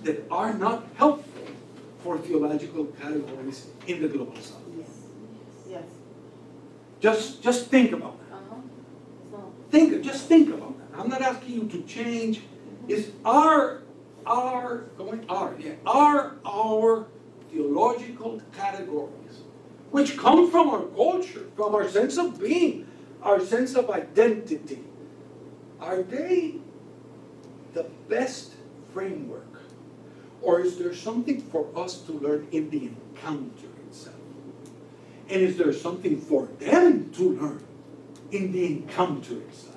that are not helpful for theological categories in the global South. Yes. Just think about that. Just think about that. I'm not asking you to change. Is our theological categories, which come from our culture, from our sense of being, our sense of identity, are they the best framework? Or is there something for us to learn in the encounter itself? And is there something for them to learn in the encounter itself?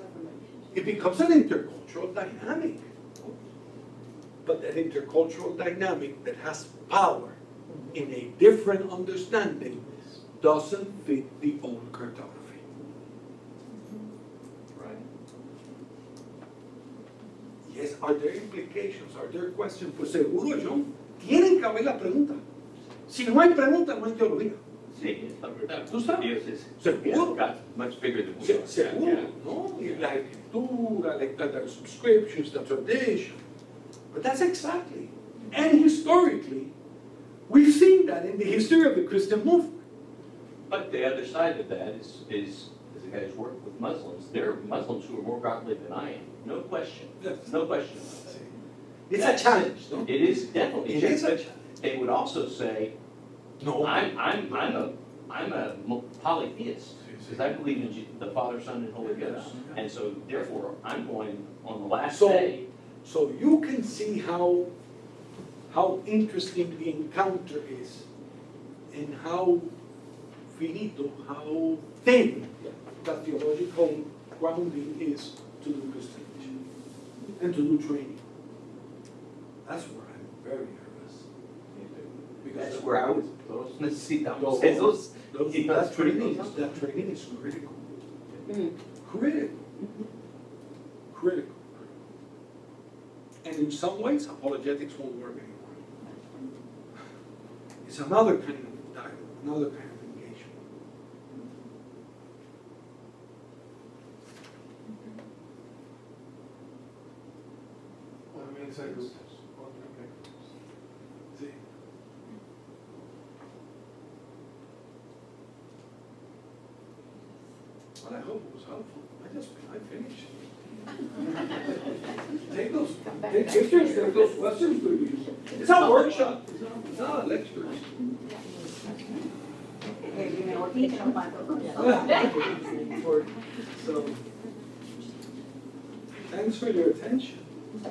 It becomes an intercultural dynamic. But that intercultural dynamic that has power in a different understanding doesn't fit the old cartography. Right. Yes, are there implications? Are there questions? Pues seguro, John. Tienen que haber la pregunta. Si no hay pregunta, no hay teología. Sí, es la verdad. ¿Tú sabes? Dios is, Seguro. God's much bigger than we are. Seguro, ¿no? Y la escritura, the scriptures, the tradition. But that's exactly. And historically, we've seen that in the history of the Christian movement. But the other side of that is the guys who work with Muslims, there are Muslims who are more godly than I am, no question, Yes. no question. It's a That's- challenge, no? It is definitely a It is challenge, a but they would also say, No. I'm a polytheist, because I believe in the Father, Son, and Holy Ghost. And so therefore, I'm going on the last So- day. So you can see how interesting the encounter is and how finito, how thin the theological grounding is to do Christianity and to do training. That's where I'm very nervous. Because That's where I was, necesitamos Those- esos. that training is critical. Critical. Critical. And in some ways, apologetics won't work anymore. It's another kind of dialogue, another kind of engagement. Well, I mean, it's like, okay. See? Well, I hope it was helpful. I finished. Take pictures, take those questions with you. It's a workshop, it's not a lecture. So, thanks for your attention.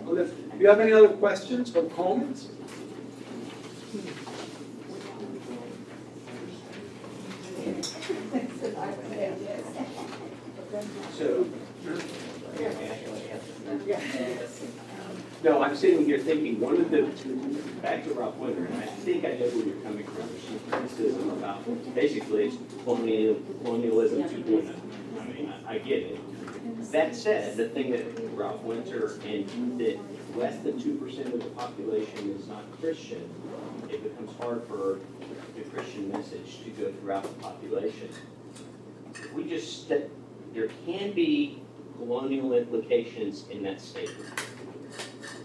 Well, do you have any other questions or comments? So, no, I'm sitting here thinking, one of the, back to Ralph Winter, and I think I know where you're coming from, there's some criticism about, basically, it's colonialism 2.0. I mean, I get it. That said, the thing that Ralph Winter, and that less than 2% of the population is not Christian, it becomes hard for the Christian message to go throughout the population. If we just, there can be colonial implications in that statement.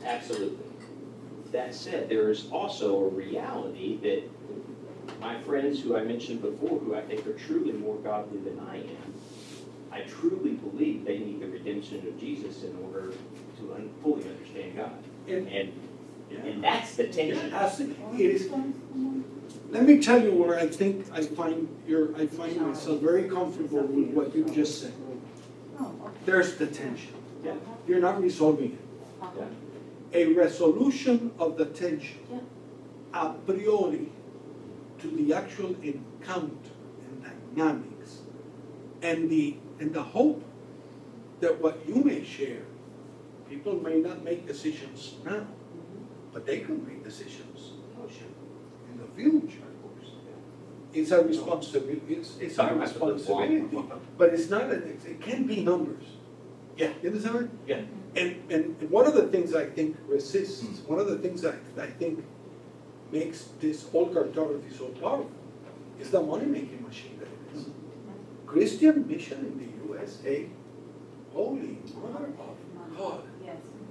Absolutely. That said, there is also a reality that my friends who I mentioned before, who I think are truly more godly than I am, I truly believe they need the redemption of Jesus in order to fully understand God. And that's the tension. It is. Let me tell you where I think I find myself very comfortable with what you just said. There's the tension. Yeah. You're not resolving it. Yeah. A resolution of the tension a priori to the actual encounter and dynamics and the hope that what you may share, people may not make decisions now, but they can make decisions in the future, of course. It's a responsibility, it's our responsibility, but it's not, it can't be numbers. Yeah. You understand? Yeah. And one of the things I think resists, one of the things that I think makes this old cartography so powerful is the money-making machine that it is. Christian mission in the USA, holy mother of God,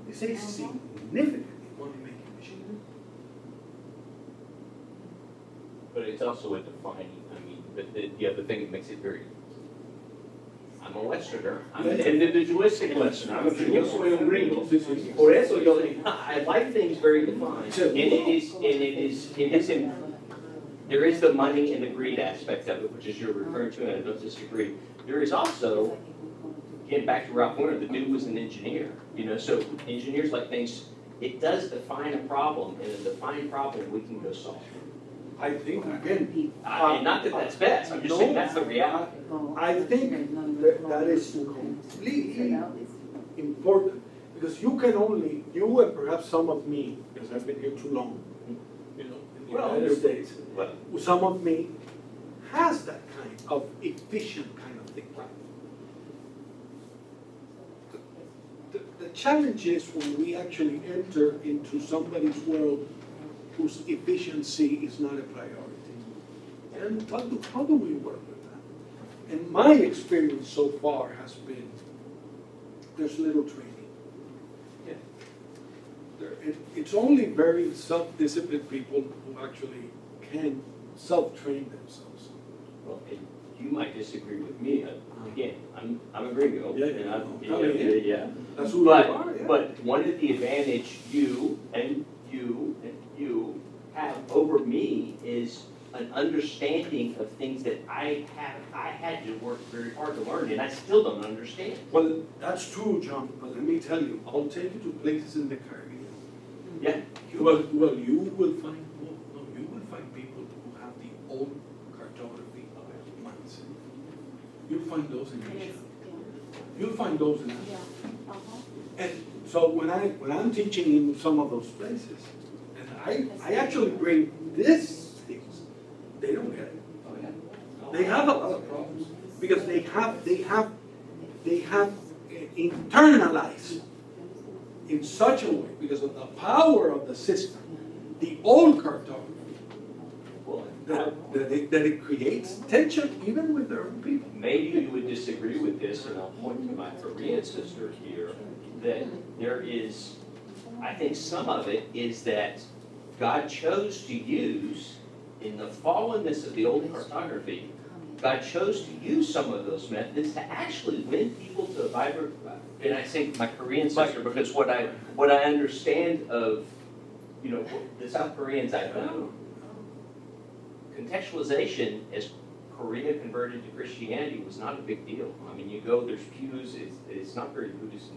is a significant money-making machine. But it's also a defining, but the other thing that makes it very, I'm a Westerner, I'm an individualistic Westerner, I'm a yo soy un gringo. Por eso yo, I like things very defined. There is the money and the greed aspect of it, which is you're referring to, and I don't disagree. There is also, again, back to Ralph Winter, the dude was an engineer, so engineers like things, it does define a problem, and a defined problem we can go solve. I think, again, And not that that's best, I'm just saying that's the reality. I think that is completely important, because you can only, you and perhaps some of me, because I've been here too long, in the United States, some of me has that kind of efficient kind of thinking. The challenge is when we actually enter into somebody's world whose efficiency is not a priority. And how do we work with that? And my experience so far has been, there's little training. It's only very self-disciplined people who actually can self-train themselves. Well, you might disagree with me. Again, I'm a gringo. Yeah, and I'm- yeah, yeah. yeah. That's who you are, yeah. But one of the advantage you have over me is an understanding of things that I had to work very hard to learn, and I still don't understand. Well, that's true, John, but let me tell you, I'll take you to places in the Caribbean. Yeah. Well, you will find, you will find people who have the old cartography mindset. You'll find those in Asia. You'll find those in Asia. And so when I'm teaching in some of those places, and I actually bring this things, they don't get it. They have a lot of problems because they have internalized in such a way because of the power of the system, the old cartography, that it creates tension even with their own people. Maybe you would disagree with this, and I'll point to my Korean sister here, that there is, I think some of it is that God chose to use, in the fallenness of the old cartography, God chose to use some of those methods to actually win people to vibrant, and I say my Korean sister, because what I understand of, the South Koreans I know, contextualization as Korea converted to Christianity was not a big deal. I mean, you go, there's pews, it's not very Buddhist,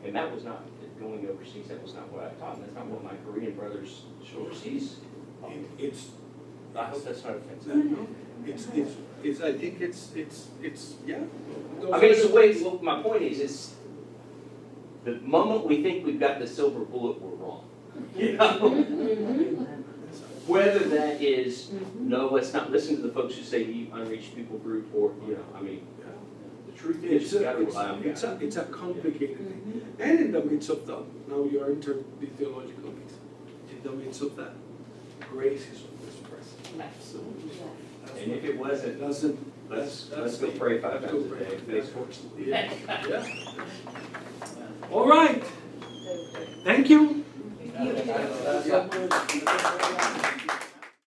and that was not, going overseas, that was not what I taught, and that's not what my Korean brothers overseas taught. I hope that's not offensive. I think it's, yeah. I mean, it's the way, look, my point is the moment we think we've got the silver bullet, we're wrong. Whether that is, no, let's not listen to the folks who say the unreached people group, or, the truth is, you gotta rely on God. It's a complicated thing. And in the midst of that, now you are into the theological piece. In the midst of that, grace is always present. Absolutely. And if it wasn't, let's go the- pray 5 let's times go a pray. day, face first. Yeah. All right. Thank you. Thank you so much.